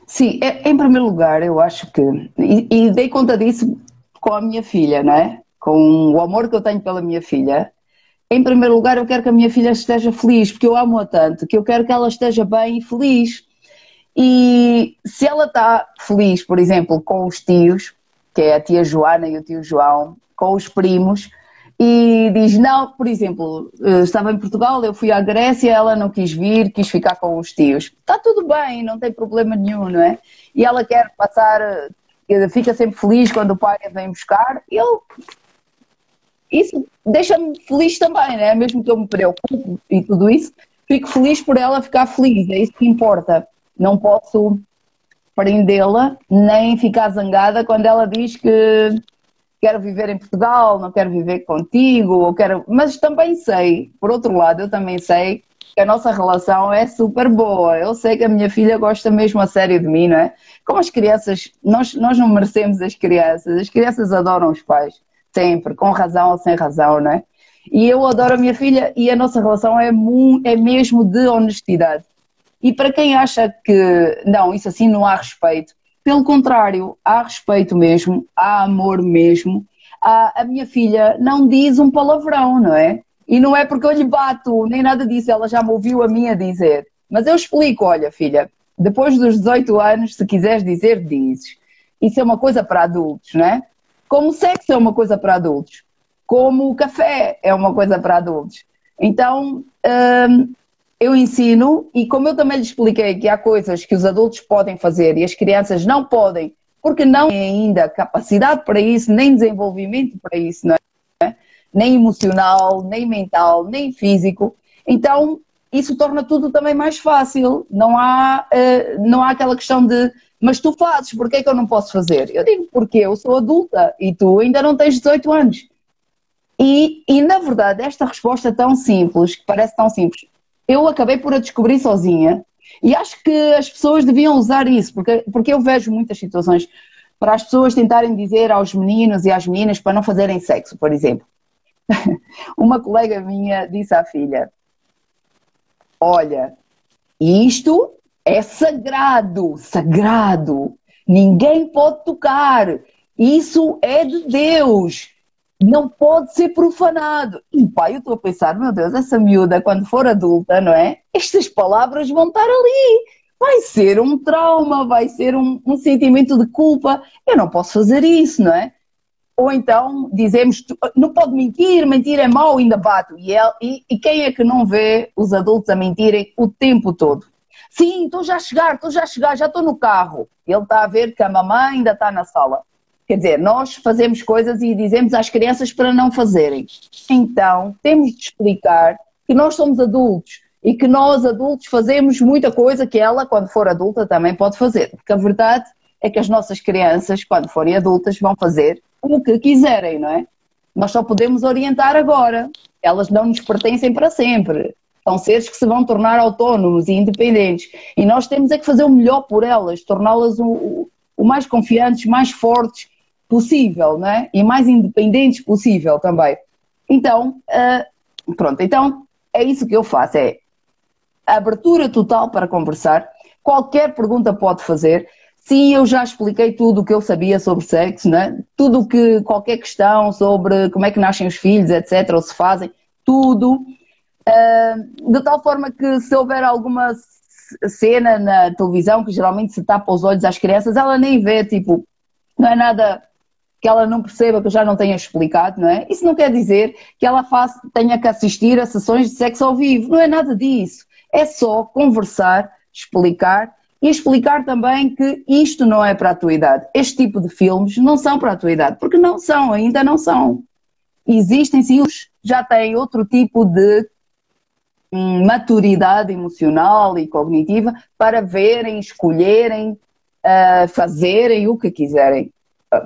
Sim, em primeiro lugar, eu acho que, e dei conta disso com a minha filha, não é? Com o amor que eu tenho pela minha filha. Em primeiro lugar, eu quero que a minha filha esteja feliz, porque eu amo-a tanto, que eu quero que ela esteja bem e feliz. E se ela está feliz, por exemplo, com os tios, que é a tia Joana e o tio João, com os primos, e diz, não, por exemplo, estava em Portugal, eu fui à Grécia, ela não quis vir, quis ficar com os tios. Está tudo bem, não tem problema nenhum, não é? E ela quer passar, fica sempre feliz quando o pai a vem buscar. Isso deixa-me feliz também, né? Mesmo que eu me preocupe e tudo isso, fico feliz por ela ficar feliz, é isso que importa. Não posso prendê-la, nem ficar zangada quando ela diz que quero viver em Portugal, não quero viver contigo, ou quero... mas também sei, por outro lado, eu também sei que a nossa relação é super boa. Eu sei que a minha filha gosta mesmo a sério de mim, não é? Como as crianças, nós não merecemos as crianças adoram os pais, sempre, com razão ou sem razão, não é? E eu adoro a minha filha e a nossa relação é mesmo de honestidade. E para quem acha que não, isso assim não há respeito, pelo contrário, há respeito mesmo, há amor mesmo. A minha filha não diz um palavrão, não é? E não é porque eu lhe bato, nem nada disso, ela já me ouviu a mim a dizer. Mas eu explico, olha filha, depois dos 18 anos, se quiseres dizer, dizes. Isso é uma coisa para adultos, não é? Como o sexo é uma coisa para adultos. Como o café é uma coisa para adultos. Então, eu ensino, e como eu também lhe expliquei que há coisas que os adultos podem fazer e as crianças não podem, porque não têm ainda capacidade para isso, nem desenvolvimento para isso, não é? Nem emocional, nem mental, nem físico. Então, isso torna tudo também mais fácil. Não há aquela questão de, mas tu fazes, porquê é que eu não posso fazer? Eu digo, porque eu sou adulta e tu ainda não tens 18 anos. E na verdade, esta resposta tão simples, que parece tão simples, eu acabei por a descobrir sozinha e acho que as pessoas deviam usar isso, porque eu vejo muitas situações para as pessoas tentarem dizer aos meninos e às meninas para não fazerem sexo, por exemplo. Uma colega minha disse à filha, olha, isto é sagrado, sagrado, ninguém pode tocar, isso é de Deus. Não pode ser profanado. E pá, eu estou a pensar, meu Deus, essa miúda, quando for adulta, não é? Estas palavras vão estar ali. vai ser um trauma, vai ser um sentimento de culpa. Eu não posso fazer isso, não é? Ou então dizemos, não pode mentir, mentir é mau, ainda bato. E quem é que não vê os adultos a mentirem o tempo todo? Sim, estou já a chegar, já estou no carro. Ele está a ver que a mamãe ainda está na sala. Quer dizer, nós fazemos coisas e dizemos às crianças para não fazerem. Então, temos de explicar que nós somos adultos e que nós adultos fazemos muita coisa que ela, quando for adulta, também pode fazer. Porque a verdade é que as nossas crianças, quando forem adultas, vão fazer o que quiserem, não é? Nós só podemos orientar agora. Elas não nos pertencem para sempre. São seres que se vão tornar autónomos e independentes. E nós temos é que fazer o melhor por elas, torná-las o mais confiantes, mais fortes possível, não é? E mais independentes possível também. Então, pronto. Então, é isso que eu faço. É abertura total para conversar. Qualquer pergunta pode fazer. Sim, eu já expliquei tudo o que eu sabia sobre sexo, né? Tudo que, qualquer questão sobre como é que nascem os filhos, etc., ou se fazem, tudo. De tal forma que se houver alguma cena na televisão que geralmente se tapa os olhos às crianças, ela nem vê, tipo, não é nada que ela não perceba que eu já não tenha explicado, não é? Isso não quer dizer que ela tenha que assistir a sessões de sexo ao vivo, não é nada disso. É só conversar, explicar. E explicar também que isto não é para a tua idade. Este tipo de filmes não são para a tua idade, porque não são, ainda não são. Existem sim, já têm outro tipo de maturidade emocional e cognitiva para verem, escolherem, fazerem o que quiserem,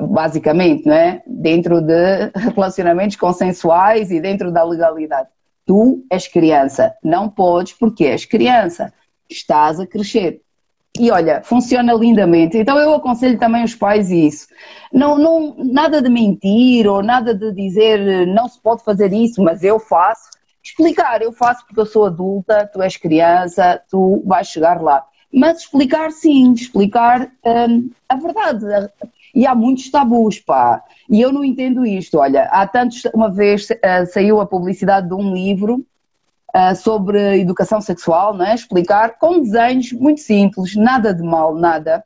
basicamente, não é? Dentro de relacionamentos consensuais e dentro da legalidade. Tu és criança, não podes porque és criança, estás a crescer. E olha, funciona lindamente. Então eu aconselho também os pais isso. Não, nada de mentir ou nada de dizer não se pode fazer isso, mas eu faço. Explicar, eu faço porque eu sou adulta, tu és criança, tu vais chegar lá. Mas explicar sim, explicar a verdade. E há muitos tabus, pá. E eu não entendo isto. Olha, há tantos, uma vez saiu a publicidade de um livro sobre educação sexual, não é? Explicar com desenhos muito simples, nada de mal, nada.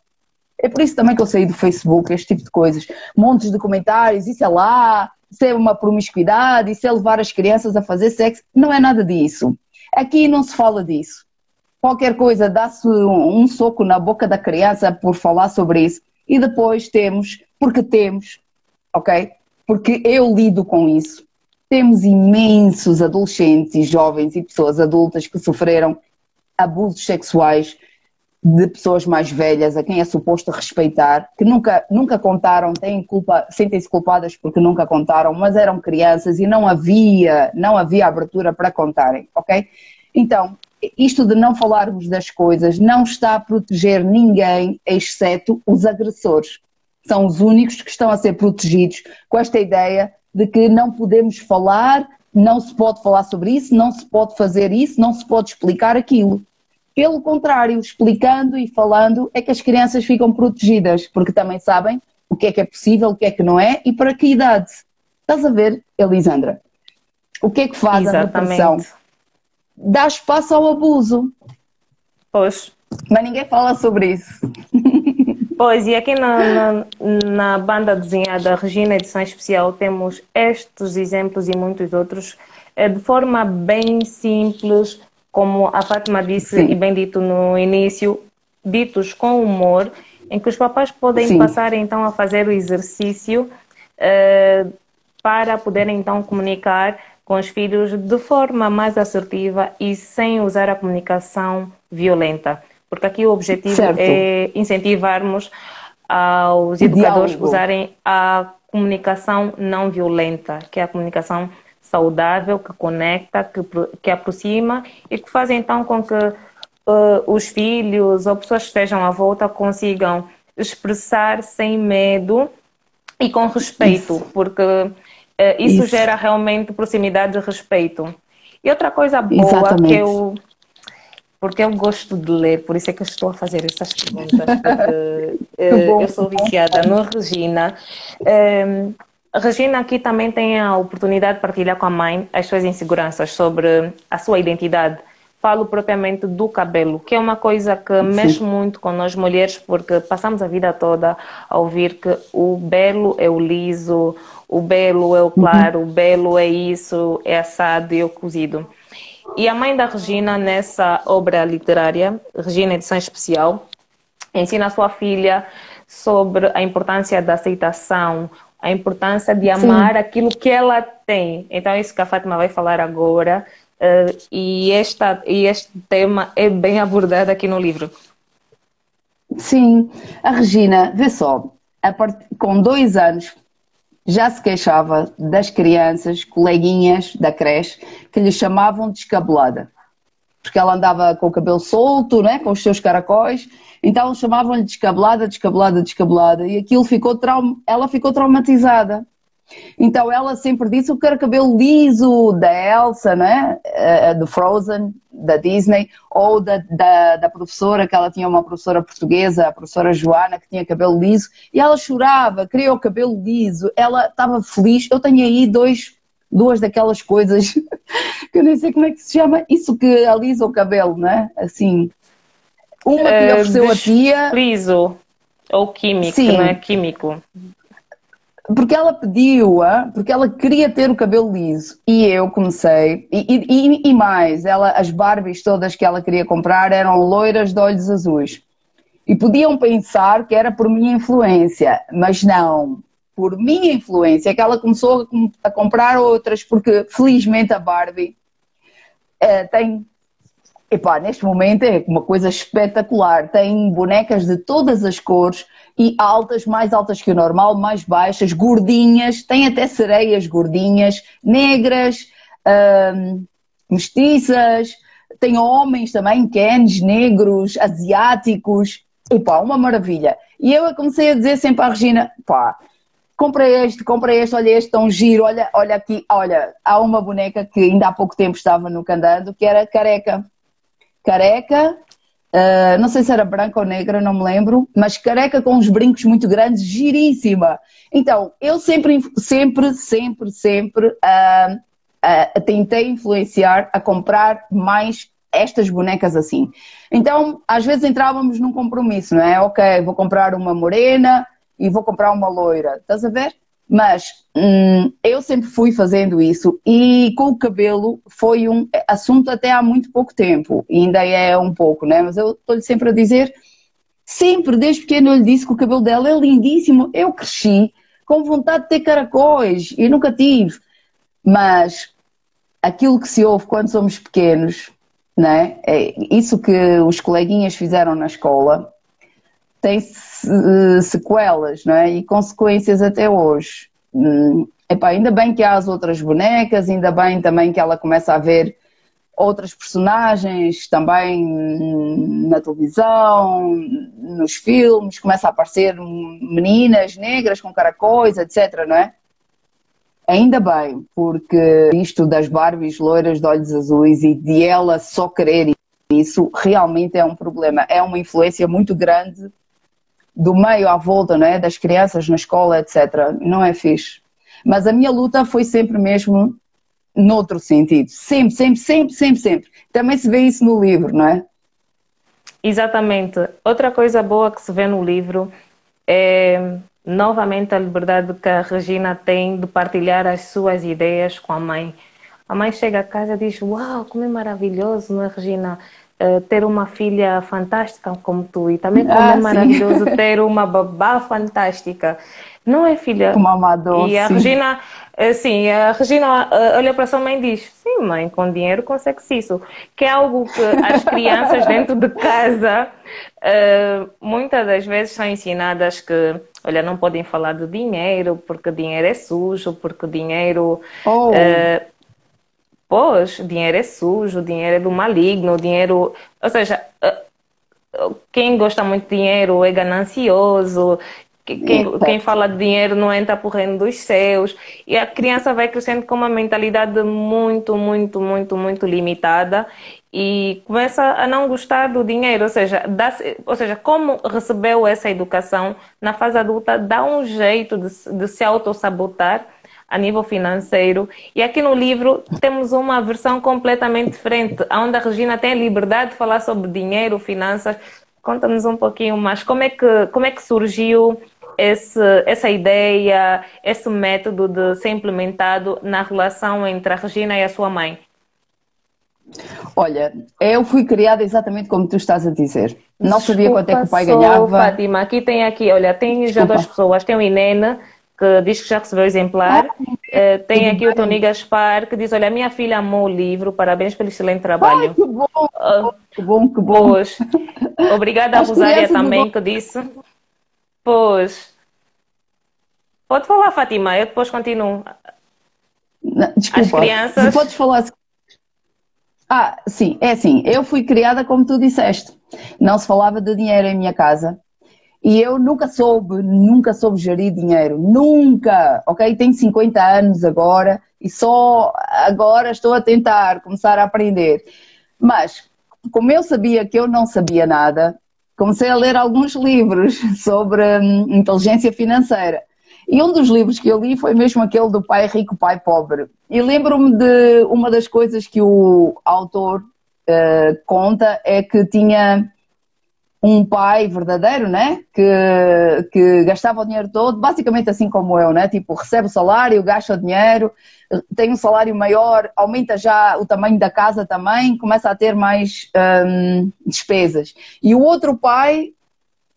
É por isso também que eu saí do Facebook, este tipo de coisas. Montes de comentários, isso é lá, isso é uma promiscuidade, isso é levar as crianças a fazer sexo. Não é nada disso. Aqui não se fala disso. Qualquer coisa, dá-se um soco na boca da criança por falar sobre isso. E depois porque temos, ok? Porque eu lido com isso. Temos imensos adolescentes e jovens e pessoas adultas que sofreram abusos sexuais de pessoas mais velhas, a quem é suposto respeitar, que nunca contaram, têm culpa, sentem-se culpadas porque nunca contaram, mas eram crianças e não havia abertura para contarem, ok? Então, isto de não falarmos das coisas não está a proteger ninguém, exceto os agressores. São os únicos que estão a ser protegidos com esta ideia de que não podemos falar, não se pode falar sobre isso, não se pode fazer isso, não se pode explicar aquilo. Pelo contrário, explicando e falando é que as crianças ficam protegidas, porque também sabem o que é possível, o que é que não é e para que idade. Estás a ver, Elisandra? O que é que faz a repressão? Dá espaço ao abuso. Pois. Mas ninguém fala sobre isso. Pois, e aqui na banda desenhada Regina Edição Especial temos estes exemplos e muitos outros de forma bem simples, como a Fátima disse Sim. e bem dito no início, ditos com humor, em que os papais podem Sim. passar então a fazer o exercício para poderem então comunicar com os filhos de forma mais assertiva e sem usar a comunicação violenta. Porque aqui o objetivo certo. É incentivarmos aos educadores a usarem a comunicação não violenta, que é a comunicação saudável, que conecta, que aproxima e que faz então com que os filhos ou pessoas que estejam à volta consigam expressar sem medo e com respeito, porque isso gera realmente proximidade e respeito. E outra coisa boa Exatamente. Porque eu gosto de ler, por isso é que eu estou a fazer essas perguntas, porque eu sou viciada no Regina. A Regina aqui também tem a oportunidade de partilhar com a mãe as suas inseguranças sobre a sua identidade falo propriamente do cabelo, que é uma coisa que mexe muito com nós mulheres, porque passamos a vida toda a ouvir que o belo é o liso, o belo é o claro, o belo é isso, é assado e o cozido. E a mãe da Regina, nessa obra literária, Regina Edição Especial, ensina a sua filha sobre a importância da aceitação, a importância de amar aquilo que ela tem. Então, é isso que a Fátima vai falar agora. E este tema é bem abordado aqui no livro. Sim, a Regina, vê só, com 2 anos já se queixava das crianças, coleguinhas da creche, que lhe chamavam de descabelada. Porque ela andava com o cabelo solto, né, com os seus caracóis, então chamavam-lhe descabelada, descabelada, descabelada, e aquilo ela ficou traumatizada. Então ela sempre disse que era cabelo liso da Elsa, né, do Frozen, da Disney, ou da professora, que ela tinha uma professora portuguesa, a professora Joana, que tinha cabelo liso, e ela chorava, queria o cabelo liso, ela estava feliz. Eu tenho aí duas daquelas coisas que eu nem sei como é que se chama, isso que alisa o cabelo, né? Assim, uma que lhe ofereceu a tia... Liso, ou químico, sim, não é químico. Porque ela pediu-a, porque ela queria ter o cabelo liso. E eu comecei, e mais, as Barbies todas que ela queria comprar eram loiras de olhos azuis. E podiam pensar que era por minha influência, mas não. Por minha influência é que ela começou a comprar outras, porque felizmente a Barbie tem... Epá, neste momento é uma coisa espetacular. Tem bonecas de todas as cores e altas, mais altas que o normal, mais baixas, gordinhas, tem até sereias gordinhas, negras, mestiças, tem homens também, Kens, negros, asiáticos. Epá, uma maravilha. E eu comecei a dizer sempre à Regina, pá, comprei este, olha este tão giro, olha aqui, olha, há uma boneca que ainda há pouco tempo estava no Candando, que era careca, não sei se era branca ou negra, não me lembro, mas careca com uns brincos muito grandes, giríssima. Então, eu sempre tentei influenciar a comprar mais estas bonecas assim. Então, às vezes entrávamos num compromisso, não é? Ok, vou comprar uma morena e vou comprar uma loira, estás a ver? Mas eu sempre fui fazendo isso e com o cabelo foi um assunto até há muito pouco tempo, e ainda é um pouco, né? Mas eu estou-lhe sempre a dizer, sempre, desde pequeno eu lhe disse que o cabelo dela é lindíssimo. Eu cresci com vontade de ter caracóis e nunca tive. Mas aquilo que se ouve quando somos pequenos, né? É isso que os coleguinhas fizeram na escola, tem sequelas, não é? E consequências até hoje. Epá, ainda bem que há as outras bonecas, ainda bem também que ela começa a ver outras personagens também na televisão, nos filmes, começa a aparecer meninas negras com caracóis, etc, não é? Ainda bem, porque isto das Barbies loiras de olhos azuis e de ela só querer isso, realmente é um problema. É uma influência muito grande do meio à volta, não é? Das crianças na escola, etc. Não é fixe. Mas a minha luta foi sempre mesmo noutro sentido. Sempre. Também se vê isso no livro, não é? Exatamente. Outra coisa boa que se vê no livro é novamente a liberdade que a Regina tem de partilhar as suas ideias com a mãe. A mãe chega a casa e diz, uau, como é maravilhoso, não é, Regina? Ter uma filha fantástica como tu, e também como é maravilhoso ter uma babá fantástica, não é, filha? Uma amador, e a Regina, olha para a sua mãe e diz, sim, mãe, com dinheiro consegue-se isso, que é algo que as crianças dentro de casa muitas das vezes são ensinadas que, olha, não podem falar de dinheiro porque dinheiro é sujo, porque dinheiro pois, dinheiro é sujo, dinheiro é do maligno, dinheiro... Ou seja, quem gosta muito de dinheiro é ganancioso, quem fala de dinheiro não entra para o reino dos céus. E a criança vai crescendo com uma mentalidade muito limitada e começa a não gostar do dinheiro. Ou seja, como recebeu essa educação na fase adulta, dá um jeito de se autossabotar a nível financeiro. E aqui no livro temos uma versão completamente diferente, onde a Regina tem a liberdade de falar sobre dinheiro, finanças. Conta-nos um pouquinho mais como é que surgiu essa ideia, esse método de ser implementado na relação entre a Regina e a sua mãe. Olha, eu fui criada exatamente como tu estás a dizer. Não sabia quanto é que o pai Desculpa só, ganhava. Fátima, olha, tem já Desculpa. duas pessoas. Tem o Inene, que diz que já recebeu o exemplar. Tem Tudo aqui o Tony bem. Gaspar, que diz, olha, minha filha amou o livro, parabéns pelo excelente Ai, trabalho. que bom, Ah, que bom, que bom. pois, obrigada a As Rosália crianças também, adoram. que disse. Pois, pode falar, Fátima, eu depois continuo. As Desculpa, se crianças, podes falar. Sim, é assim, eu fui criada como tu disseste. Não se falava de dinheiro em minha casa. E eu nunca soube gerir dinheiro. Nunca, ok? Tenho 50 anos agora e só agora estou a tentar começar a aprender. Mas, como eu sabia que eu não sabia nada, comecei a ler alguns livros sobre inteligência financeira. E um dos livros que eu li foi mesmo aquele do Pai Rico, Pai Pobre. E lembro-me de uma das coisas que o autor conta é que tinha um pai verdadeiro, né? Que gastava o dinheiro todo, basicamente assim como eu, né? Tipo, recebe o salário, gasta o dinheiro, tem um salário maior, aumenta já o tamanho da casa também, começa a ter mais despesas. E o outro pai,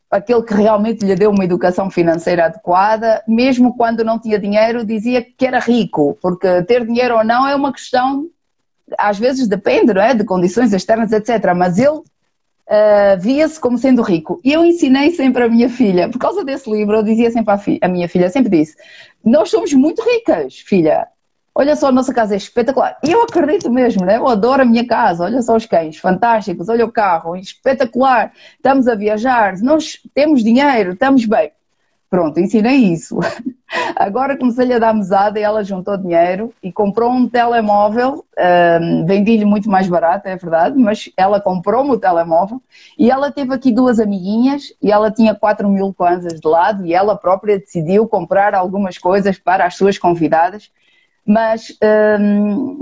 aquele que realmente lhe deu uma educação financeira adequada, mesmo quando não tinha dinheiro, dizia que era rico, porque ter dinheiro ou não é uma questão, às vezes depende, não é? De condições externas, etc. Mas ele via-se como sendo rico. E eu ensinei sempre a minha filha, por causa desse livro, eu dizia sempre à minha filha, sempre disse, nós somos muito ricas, filha. Olha só, a nossa casa é espetacular. E eu acredito mesmo, né? Eu adoro a minha casa. Olha só os cães, fantásticos. Olha o carro, espetacular. Estamos a viajar, nós temos dinheiro, estamos bem. Pronto, ensinei isso. Agora comecei-lhe a dar mesada e ela juntou dinheiro e comprou um telemóvel. Vendi-lhe muito mais barato, é verdade, mas ela comprou-me o telemóvel e ela teve aqui duas amiguinhas e ela tinha 4.000 kwanzas de lado e ela própria decidiu comprar algumas coisas para as suas convidadas. Mas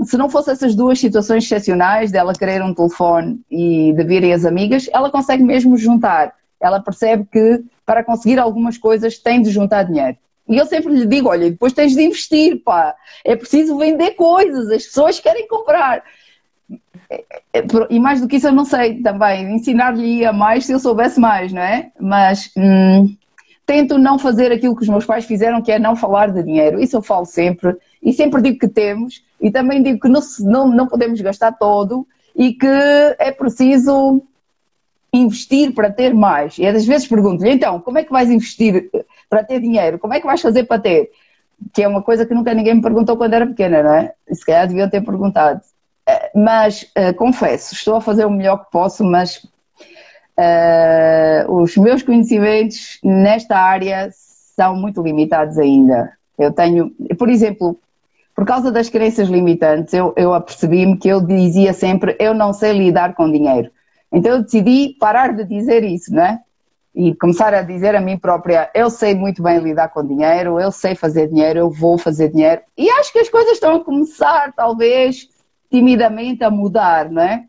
se não fosse essas duas situações excepcionais dela querer um telefone e de virem as amigas, ela consegue mesmo juntar. Ela percebe que para conseguir algumas coisas tem de juntar dinheiro. E eu sempre lhe digo, olha, depois tens de investir, pá. É preciso vender coisas, as pessoas querem comprar. E mais do que isso eu não sei também. Ensinar-lhe a mais se eu soubesse mais, não é? Mas tento não fazer aquilo que os meus pais fizeram, que é não falar de dinheiro. Isso eu falo sempre. E sempre digo que temos. E também digo que não podemos gastar todo. E que é preciso investir para ter mais. E às vezes pergunto-lhe, então, como é que vais investir para ter dinheiro? Como é que vais fazer para ter? Que é uma coisa que nunca ninguém me perguntou quando era pequena, não é? E se calhar deviam ter perguntado. Mas, confesso, estou a fazer o melhor que posso, mas os meus conhecimentos nesta área são muito limitados ainda. Eu tenho, por exemplo, por causa das crenças limitantes, eu apercebi-me que eu dizia sempre, eu não sei lidar com dinheiro. Então eu decidi parar de dizer isso, né? E começar a dizer a mim própria, eu sei muito bem lidar com dinheiro, eu sei fazer dinheiro, eu vou fazer dinheiro. E acho que as coisas estão a começar, talvez, timidamente a mudar, não é?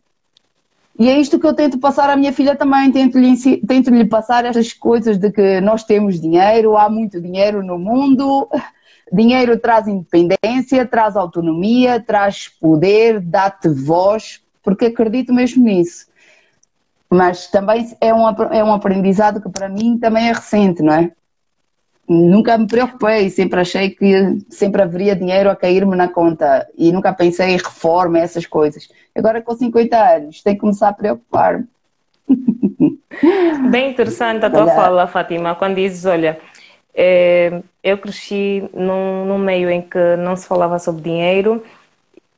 E é isto que eu tento passar à minha filha também, tento-lhe passar estas coisas de que nós temos dinheiro, há muito dinheiro no mundo, dinheiro traz independência, traz autonomia, traz poder, dá-te voz, porque acredito mesmo nisso. Mas também é um aprendizado que para mim também é recente, não é? Nunca me preocupei, sempre achei que sempre haveria dinheiro a cair-me na conta e nunca pensei em reforma, essas coisas. Agora com 50 anos tenho que começar a preocupar-me. bem interessante a tua fala, Fátima, quando dizes, olha, eu cresci num meio em que não se falava sobre dinheiro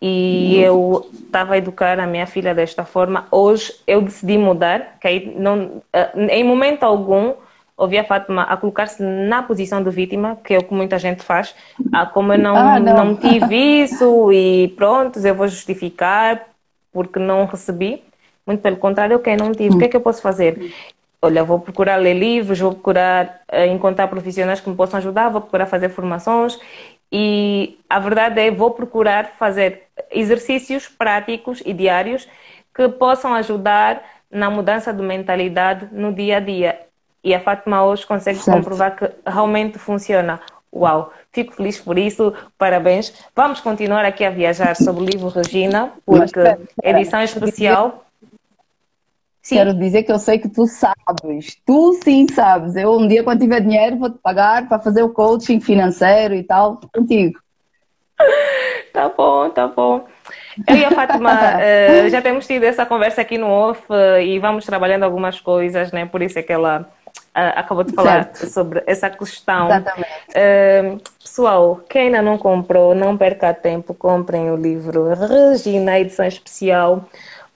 e eu estava a educar a minha filha desta forma. Hoje eu decidi mudar, que aí em momento algum ouvi a Fátima a colocar-se na posição de vítima, que é o que muita gente faz. Como eu não tive isso e pronto, eu vou justificar porque não recebi. Muito pelo contrário, eu não tive. O que é que eu posso fazer? Olha, vou procurar ler livros, vou procurar encontrar profissionais que me possam ajudar, vou procurar fazer formações E a verdade é, vou procurar fazer exercícios práticos e diários que possam ajudar na mudança de mentalidade no dia a dia. E a Fátima hoje consegue Certo. comprovar que realmente funciona. Uau, fico feliz por isso, parabéns. Vamos continuar aqui a viajar sobre o livro Regina, Mas porque edição especial. quero Sim, dizer que eu sei que tu sabes. Tu sim sabes. Eu um dia, quando tiver dinheiro, vou-te pagar para fazer o coaching financeiro e tal contigo. tá bom, tá bom. Eu e a Fátima já temos tido essa conversa aqui no off e vamos trabalhando algumas coisas, né? Por isso é que ela acabou de falar Certo. sobre essa questão. Exatamente. Pessoal, quem ainda não comprou, não perca tempo, comprem o livro Regina, edição especial.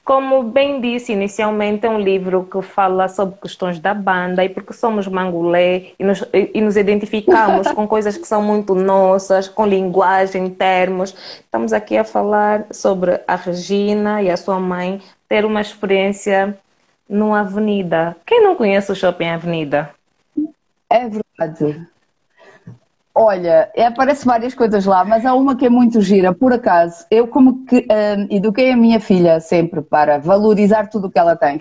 Como bem disse inicialmente, é um livro que fala sobre questões da banda e porque somos mangolé e nos identificamos com coisas que são muito nossas, com linguagem, termos. Estamos aqui a falar sobre a Regina e a sua mãe ter uma experiência numa avenida. Quem não conhece o Shopping Avenida? É verdade. Olha, aparece várias coisas lá, mas há uma que é muito gira. Por acaso, eu como que eduquei a minha filha sempre para valorizar tudo o que ela tem.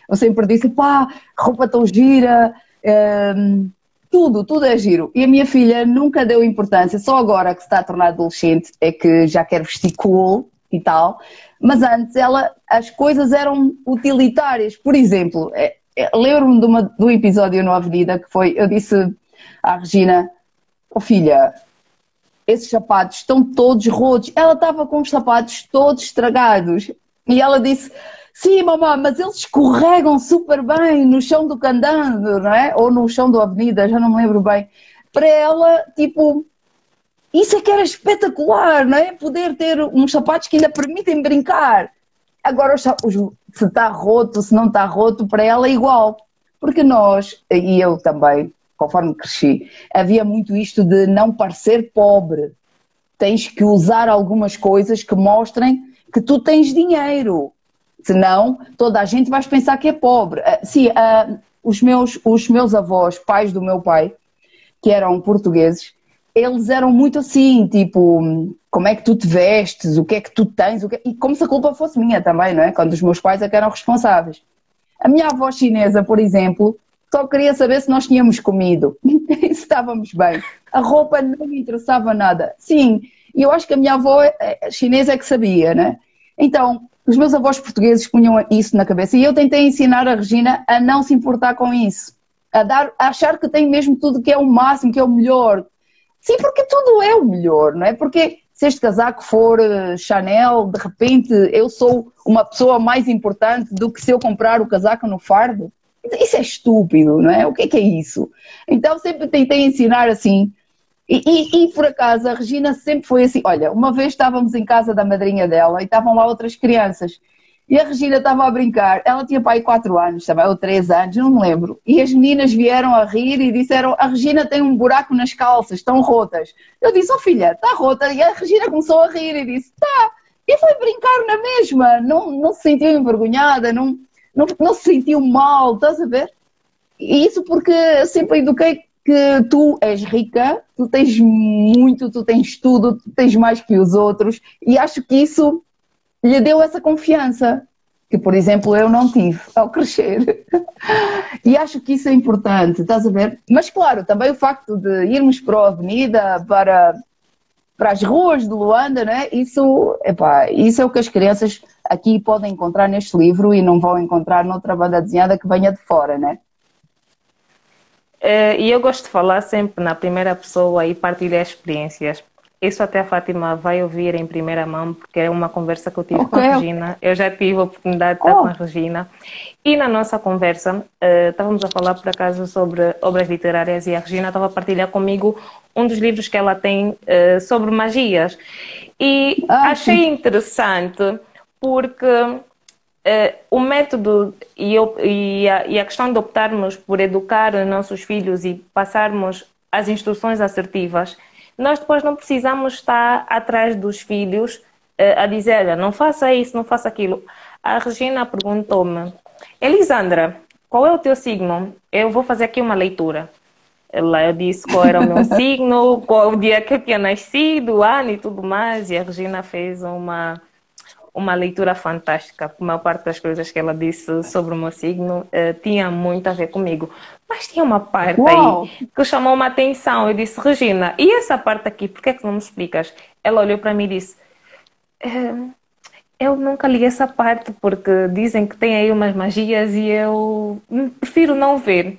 Eu sempre disse, pá, roupa tão gira, tudo é giro. E a minha filha nunca deu importância, só agora que se está a tornar adolescente é que já quer vestir cool e tal. Mas antes as coisas eram utilitárias. Por exemplo, lembro-me de um episódio no Avenida que foi, eu disse à Regina, oh filha, esses sapatos estão todos rotos. Ela estava com os sapatos todos estragados. E ela disse, sim, mamãe, mas eles escorregam super bem no chão do candando, não é? Ou no chão da avenida, já não me lembro bem. Para ela, tipo, isso é que era espetacular, não é? Poder ter uns sapatos que ainda permitem brincar. Agora, se está roto, se não está roto, para ela é igual. Porque nós, e eu também, conforme cresci, havia muito isto de não parecer pobre. Tens que usar algumas coisas que mostrem que tu tens dinheiro. Senão, toda a gente vai pensar que é pobre. Sim, os meus avós, pais do meu pai, que eram portugueses, eles eram muito assim, tipo, como é que tu te vestes, o que é que tu tens, e como se a culpa fosse minha também, não é? Quando os meus pais é que eram responsáveis. A minha avó chinesa, por exemplo, só queria saber se nós tínhamos comido, se estávamos bem. A roupa não me interessava nada. Sim, e eu acho que a minha avó chinesa é que sabia, né? Então, os meus avós portugueses punham isso na cabeça e eu tentei ensinar a Regina a não se importar com isso. A achar que tem mesmo tudo que é o máximo, que é o melhor. Sim, porque tudo é o melhor, não é? Porque se este casaco for Chanel, de repente eu sou uma pessoa mais importante do que se eu comprar o casaco no Fardo. Isso é estúpido, não é? O que é isso? Então sempre tentei ensinar assim. E por acaso a Regina sempre foi assim. Olha, uma vez estávamos em casa da madrinha dela e estavam lá outras crianças. E a Regina estava a brincar. Ela tinha pai 4 anos também, ou 3 anos, não me lembro. E as meninas vieram a rir e disseram: a Regina tem um buraco nas calças, estão rotas. Eu disse: oh filha, está rota. E a Regina começou a rir e disse: tá. E foi brincar na mesma. Não se sentiu envergonhada, não se sentiu mal, estás a ver? E isso porque eu sempre eduquei que tu és rica, tu tens muito, tu tens tudo, tu tens mais que os outros. E acho que isso lhe deu essa confiança, que, por exemplo, eu não tive ao crescer. E acho que isso é importante, estás a ver? Mas, claro, também o facto de irmos para a avenida, para as ruas de Luanda, né? Isso, epá, isso é o que as crianças aqui podem encontrar neste livro e não vão encontrar noutra banda desenhada que venha de fora, né? E eu gosto de falar sempre na primeira pessoa e partilhar experiências. Isso até a Fátima vai ouvir em primeira mão, porque é uma conversa que eu tive com Ok. a Regina. Eu já tive a oportunidade de estar com a Regina. E na nossa conversa, estávamos a falar por acaso sobre obras literárias e a Regina estava a partilhar comigo um dos livros que ela tem sobre magias. E achei Sim. interessante porque o método e a questão de optarmos por educar os nossos filhos e passarmos as instruções assertivas, nós depois não precisamos estar atrás dos filhos a dizer, olha, não faça isso, não faça aquilo. A Regina perguntou-me, Elisandra, qual é o teu signo? Eu vou fazer aqui uma leitura. Lá eu disse qual era o meu signo, qual o dia que eu tinha nascido, o ano e tudo mais. E a Regina fez uma leitura fantástica. A maior parte das coisas que ela disse sobre o meu signo tinha muito a ver comigo. Mas tinha uma parte aí Uau! que chamou uma atenção. Eu disse, Regina, e essa parte aqui, por que é que não me explicas? Ela olhou para mim e disse, eu nunca li essa parte porque dizem que tem aí umas magias e eu prefiro não ver.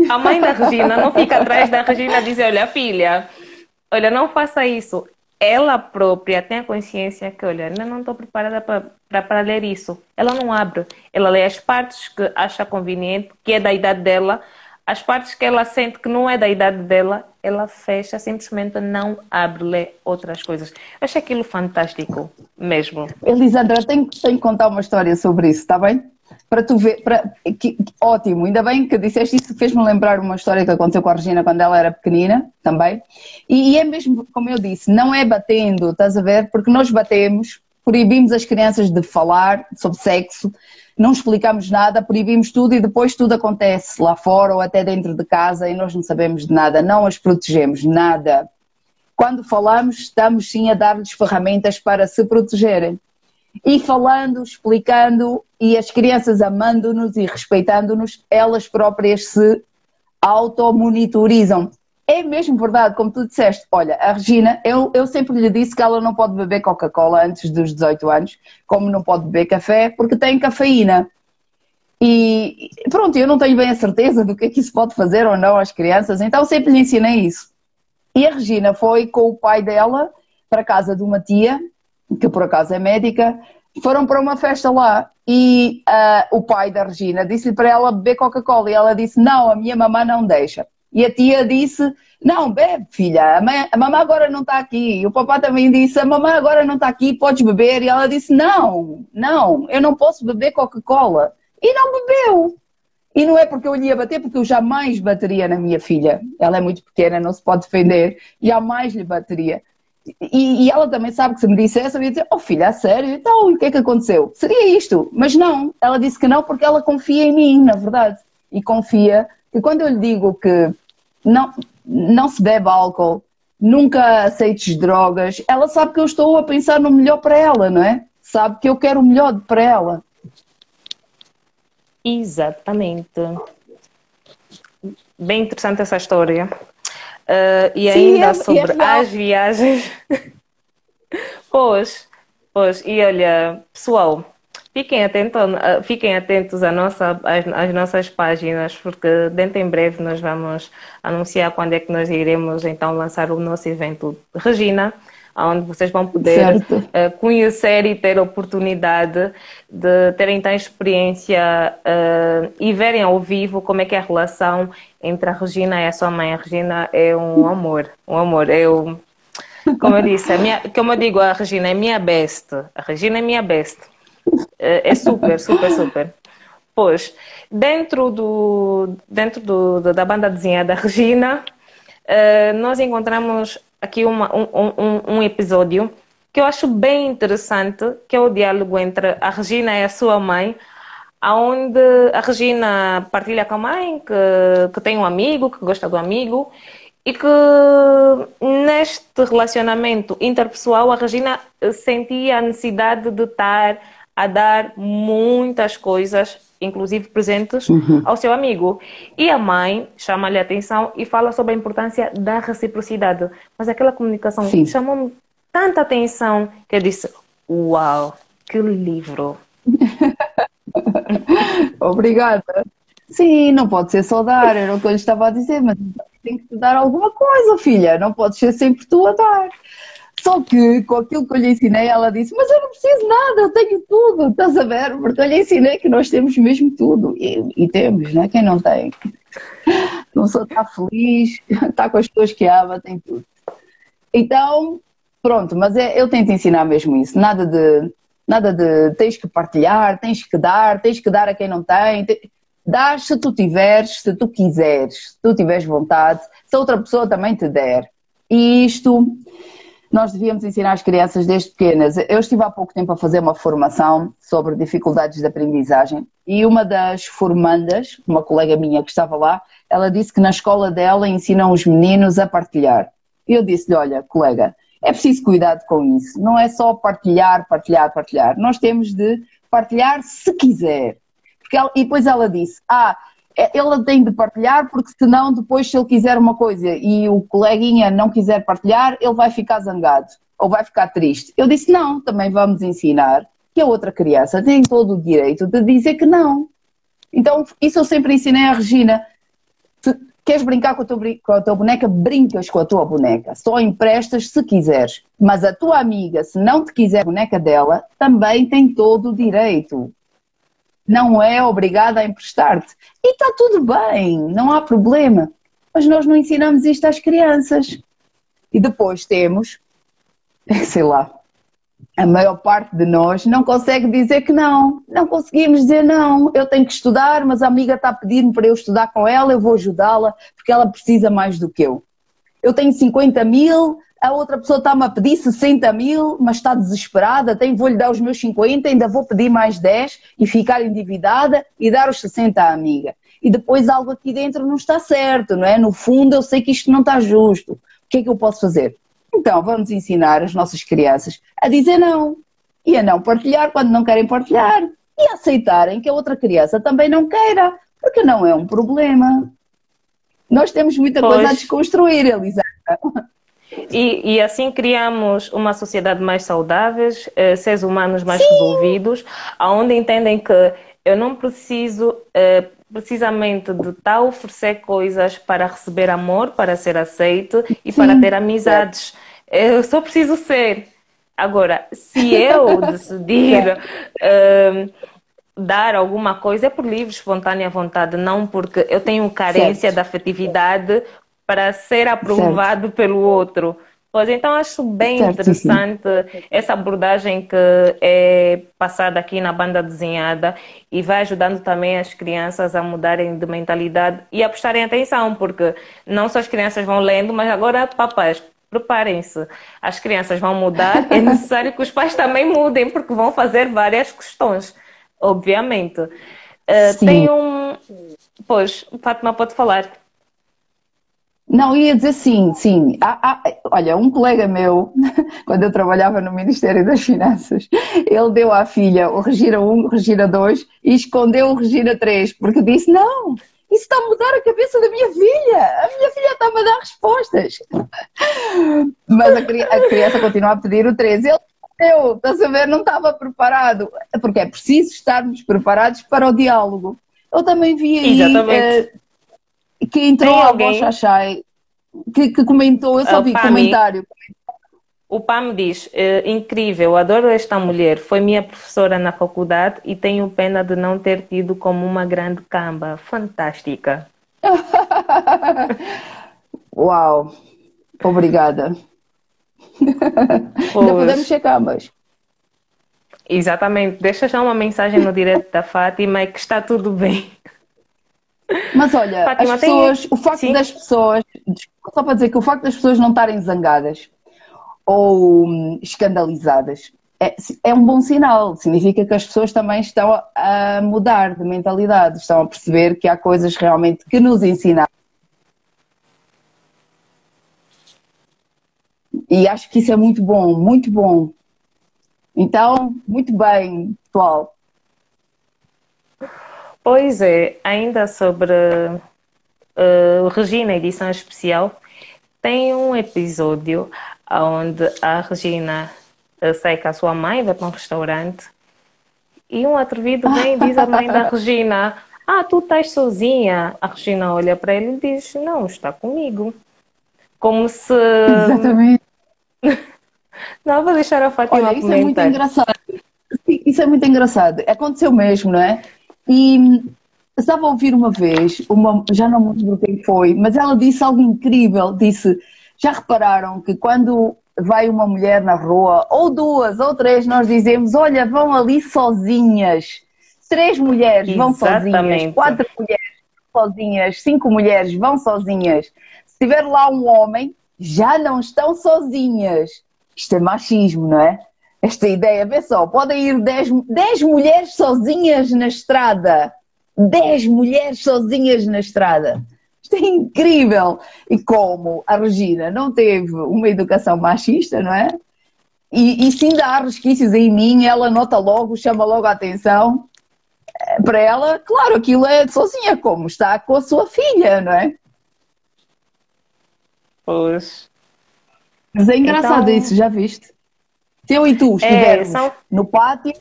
A mãe da Regina não fica atrás da Regina a dizer, olha, filha, olha, não faça isso. Ela própria tem a consciência que, olha, ainda não estou preparada para ler isso. Ela não abre. Ela lê as partes que acha conveniente, que é da idade dela. As partes que ela sente que não é da idade dela, ela fecha, simplesmente não abre, lê outras coisas. Eu achei aquilo fantástico, mesmo. Elisandra, tenho que contar uma história sobre isso, está bem? Para tu ver, ótimo, ainda bem que disseste isso, fez-me lembrar uma história que aconteceu com a Regina quando ela era pequenina, também. E é mesmo, como eu disse, não é batendo, estás a ver? Porque nós batemos, proibimos as crianças de falar sobre sexo, não explicamos nada, proibimos tudo e depois tudo acontece lá fora ou até dentro de casa e nós não sabemos de nada, não as protegemos, nada. Quando falamos, estamos sim a dar-lhes ferramentas para se protegerem. E falando, explicando, e as crianças amando-nos e respeitando-nos, elas próprias se automonitorizam. É mesmo verdade, como tu disseste. Olha, a Regina, eu sempre lhe disse que ela não pode beber Coca-Cola antes dos 18 anos, como não pode beber café, porque tem cafeína. E pronto, eu não tenho bem a certeza do que é que isso pode fazer ou não às crianças, então sempre lhe ensinei isso. E a Regina foi com o pai dela para a casa de uma tia, que por acaso é médica, foram para uma festa lá e o pai da Regina disse-lhe para ela beber Coca-Cola e ela disse, não, a minha mamã não deixa. E a tia disse, não, bebe filha, a mamã agora não está aqui. E o papá também disse, a mamã agora não está aqui, podes beber. E ela disse, não, eu não posso beber Coca-Cola. E não bebeu. E não é porque eu lhe ia bater, porque eu jamais bateria na minha filha. Ela é muito pequena, não se pode defender, jamais lhe bateria. E ela também sabe que se me dissesse, eu ia dizer, oh filha, a sério? Então, o que é que aconteceu? Seria isto. Mas não, ela disse que não porque ela confia em mim, na verdade. E confia que quando eu lhe digo que não se bebe álcool, nunca aceites drogas, ela sabe que eu estou a pensar no melhor para ela, não é? Sabe que eu quero o melhor para ela. Exatamente. Bem interessante essa história. E Sim, ainda sobre as viagens. Pois, e olha, pessoal, fiquem atentos às nossas páginas, porque dentro em breve nós vamos anunciar quando é que nós iremos então lançar o nosso evento Regina, onde vocês vão poder conhecer e ter a oportunidade de terem então experiência e verem ao vivo como é que é a relação entre a Regina e a sua mãe. A Regina é um amor. Como eu disse, como eu digo, a Regina é minha best. A Regina é minha best. É super, super, super. Pois, dentro da banda desenhada da Regina, nós encontramos aqui um episódio que eu acho bem interessante, que é o diálogo entre a Regina e a sua mãe, onde a Regina partilha com a mãe que tem um amigo, que gosta do amigo, e que neste relacionamento interpessoal a Regina sentia a necessidade de estar a dar muitas coisas, inclusive presentes, ao seu amigo. E a mãe chama-lhe a atenção e fala sobre a importância da reciprocidade. Mas aquela comunicação chamou-me tanta atenção que eu disse, uau, que livro! Obrigada. Sim, não pode ser só dar, era o que eu lhe estava a dizer, mas tem que te dar alguma coisa, filha, não pode ser sempre tu a dar. Só que com aquilo que eu lhe ensinei, ela disse, mas eu não preciso nada, eu tenho tudo, estás a ver? Porque eu lhe ensinei que nós temos mesmo tudo. E temos, não é? Quem não tem? Não só está feliz, está com as pessoas que ama, tem tudo. Então, pronto, mas eu tento ensinar mesmo isso. Nada de tens que partilhar, tens que dar a quem não tem. Dás se tu tiveres, se tu quiseres, se tu tiveres vontade, se a outra pessoa também te der. E isto... nós devíamos ensinar as crianças desde pequenas. Eu estive há pouco tempo a fazer uma formação sobre dificuldades de aprendizagem e uma das formandas, uma colega minha que estava lá, ela disse que na escola dela ensinam os meninos a partilhar. E eu disse-lhe, olha, colega, é preciso cuidado com isso. Não é só partilhar, partilhar, partilhar. Nós temos de partilhar se quiser. E depois ela disse, ele tem de partilhar porque senão depois se ele quiser uma coisa e o coleguinha não quiser partilhar, ele vai ficar zangado ou vai ficar triste. Eu disse, não, também vamos ensinar que a outra criança tem todo o direito de dizer que não. Então, isso eu sempre ensinei à Regina. Se queres brincar com a tua boneca, brincas com a tua boneca. Só emprestas se quiseres. Mas a tua amiga, se não te quiser a boneca dela, também tem todo o direito. Não é obrigada a emprestar-te. E está tudo bem, não há problema. Mas nós não ensinamos isto às crianças. E depois temos, sei lá, a maior parte de nós não consegue dizer que não. Não conseguimos dizer não. Eu tenho que estudar, mas a amiga está a pedir-me para eu estudar com ela, eu vou ajudá-la, porque ela precisa mais do que eu. Eu tenho 50 mil, a outra pessoa está-me a pedir 60 mil, mas está desesperada, vou-lhe dar os meus 50, ainda vou pedir mais 10 e ficar endividada e dar os 60 à amiga. E depois algo aqui dentro não está certo, não é? No fundo eu sei que isto não está justo. O que é que eu posso fazer? Então vamos ensinar as nossas crianças a dizer não. E a não partilhar quando não querem partilhar. E a aceitarem que a outra criança também não queira, porque não é um problema. Nós temos muita coisa a desconstruir, Elisandra. E assim criamos uma sociedade mais saudável, seres humanos mais resolvidos, onde entendem que eu não preciso precisamente de estar a oferecer coisas para receber amor, para ser aceito e para ter amizades. Eu só preciso ser. Agora, se eu decidir dar alguma coisa, é por livre, espontânea vontade, não porque eu tenho carência da afetividade para ser aprovado pelo outro. Pois então acho bem interessante essa abordagem que é passada aqui na banda desenhada e vai ajudando também as crianças a mudarem de mentalidade e a prestarem atenção, porque não só as crianças vão lendo, mas agora, papais, preparem-se. As crianças vão mudar, é necessário que os pais também mudem, porque vão fazer várias questões, obviamente. Tem um... Pois, Fátima pode falar. Não, ia dizer sim. Olha, um colega meu, quando eu trabalhava no Ministério das Finanças, ele deu à filha o Regina 1, o Regina 2 e escondeu o Regina 3, porque disse, não, isso está a mudar a cabeça da minha filha. A minha filha está-me a dar respostas. Mas a criança continua a pedir o 3. Ele deu, estás a ver, não estava preparado. Porque é preciso estarmos preparados para o diálogo. Eu também vi aí... Exatamente. Que entrou alguém Xaxai, que comentou, eu só vi comentário. O Pam diz, incrível, adoro esta mulher, foi minha professora na faculdade e tenho pena de não ter tido como uma grande camba. Fantástica. Uau, obrigada. Ainda podemos ser cambas. Exatamente, deixa já uma mensagem no direto da Fátima que está tudo bem. Mas olha, Fátima, as pessoas, o facto das pessoas, só para dizer que o facto das pessoas não estarem zangadas ou escandalizadas é um bom sinal. Significa que as pessoas também estão a mudar de mentalidade, estão a perceber que há coisas realmente que nos ensinam. E acho que isso é muito bom, muito bom. Então, muito bem, pessoal. Pois é, ainda sobre Regina, edição especial, tem um episódio onde a Regina sai com a sua mãe, vai para um restaurante e um atrevido vem e diz à mãe da Regina, tu estás sozinha? A Regina olha para ele e diz, não, está comigo. Como se... Exatamente. Não, vou deixar a Fátima comentar. Isso é muito engraçado. Isso é muito engraçado. Aconteceu mesmo, não é? E estava a ouvir uma vez, já não me lembro quem foi, mas ela disse algo incrível, disse, já repararam que quando vai uma mulher na rua, ou duas, ou três, nós dizemos, olha, vão ali sozinhas. 3 mulheres vão sozinhas, 4 mulheres vão sozinhas, 5 mulheres vão sozinhas. Se tiver lá um homem, já não estão sozinhas. Isto é machismo, não é? Esta ideia, vê só, podem ir 10 mulheres sozinhas na estrada. 10 mulheres sozinhas na estrada. Isto é incrível! E como a Regina não teve uma educação machista, não é? E se ainda há resquícios em mim, ela nota logo, chama logo a atenção. Para ela, claro, aquilo é sozinha, como está com a sua filha, não é? Pois. Mas é engraçado Então, isso, já viste? Se eu e tu estivermos são no pátio,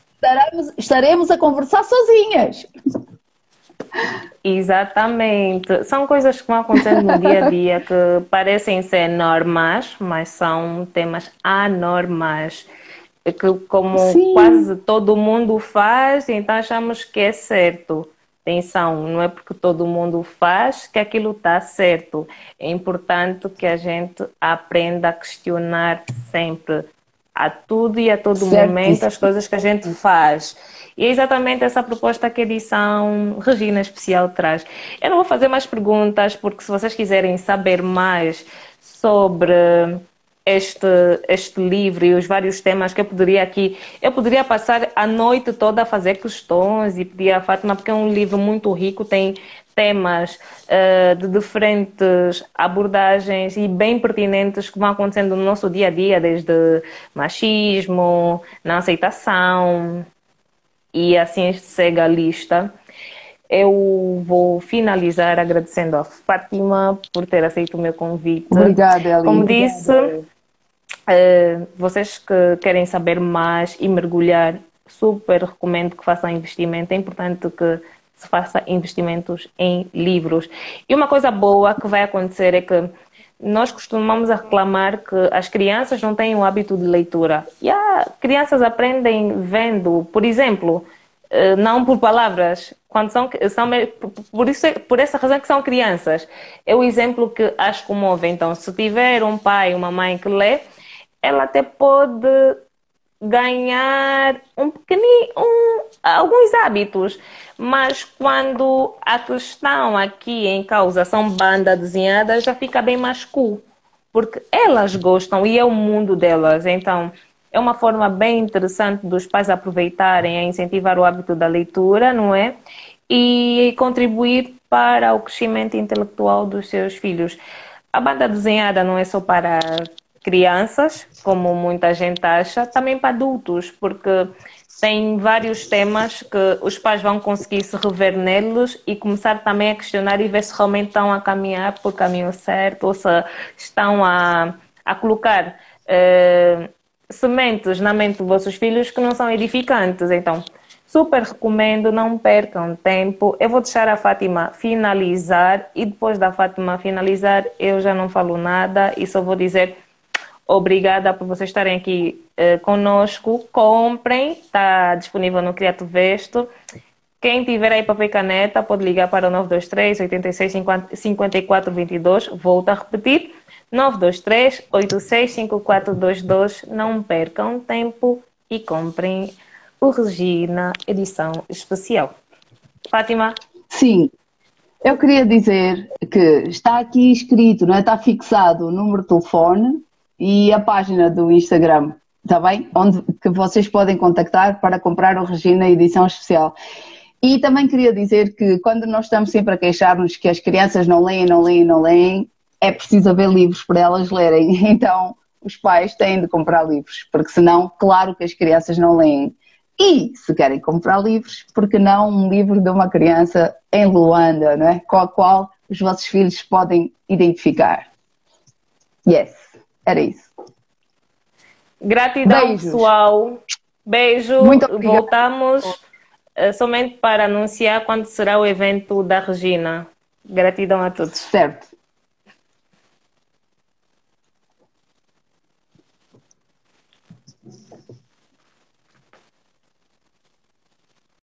estaremos a conversar sozinhas. exatamente. São coisas que vão acontecendo no dia a dia que parecem ser normais, mas são temas anormais. Que como Sim, quase todo mundo faz, então achamos que é certo. Atenção, não é porque todo mundo faz que aquilo está certo. É importante que a gente aprenda a questionar sempre, a tudo e a todo momento, as certíssimo. coisas que a gente faz. E é exatamente essa proposta que a edição Regina Especial traz. Eu não vou fazer mais perguntas, porque se vocês quiserem saber mais sobre este, este livro e os vários temas que eu poderia passar a noite toda a fazer questões e pedir à Fátima, porque é um livro muito rico, tem temas de diferentes abordagens e bem pertinentes que vão acontecendo no nosso dia a dia, desde machismo, não aceitação, e assim segue a lista. Eu vou finalizar agradecendo a Fátima por ter aceito o meu convite. Obrigada, Como Eli. disse, vocês que querem saber mais e mergulhar, super recomendo que façam investimento. É importante que se faça investimentos em livros. E uma coisa boa que vai acontecer é que nós costumamos a reclamar que as crianças não têm o hábito de leitura. E as crianças aprendem vendo, por exemplo, não por palavras, quando por essa razão que são crianças. É o exemplo que as comove. Então, se tiver um pai, uma mãe que lê, ela até pode ganhar alguns hábitos, mas quando a questão aqui em causa são bandas desenhadas, já fica bem mais cool, porque elas gostam e é o mundo delas. Então, é uma forma bem interessante dos pais aproveitarem a incentivar o hábito da leitura, não é? E contribuir para o crescimento intelectual dos seus filhos. A banda desenhada não é só para crianças, como muita gente acha, também para adultos, porque tem vários temas que os pais vão conseguir se rever neles e começar também a questionar e ver se realmente estão a caminhar por caminho certo ou se estão a colocar sementes na mente dos vossos filhos que não são edificantes. Então, super recomendo, não percam tempo. Eu vou deixar a Fátima finalizar e depois da Fátima finalizar eu já não falo nada e só vou dizer obrigada por vocês estarem aqui conosco. Comprem, está disponível no Criativo Vesto. Quem tiver aí papel e caneta pode ligar para o 923 86 54 22. Volto a repetir, 923 86 5422. Não percam tempo e comprem o Regina edição especial. Fátima? Sim, eu queria dizer que está aqui escrito, não é? Está fixado o número de telefone e a página do Instagram, está bem? Onde que vocês podem contactar para comprar o Regina edição especial. E também queria dizer que quando nós estamos sempre a queixar-nos que as crianças não leem, não leem, não leem, é preciso haver livros para elas lerem. Então, os pais têm de comprar livros, porque senão, claro que as crianças não leem. E, se querem comprar livros, por que não um livro de uma criança em Luanda, não é? Com a qual os vossos filhos podem identificar. Yes, era isso. Gratidão, Beijos. pessoal. Beijo. Muito obrigada. Voltamos somente para anunciar quando será o evento da Regina. Gratidão a todos. Certo.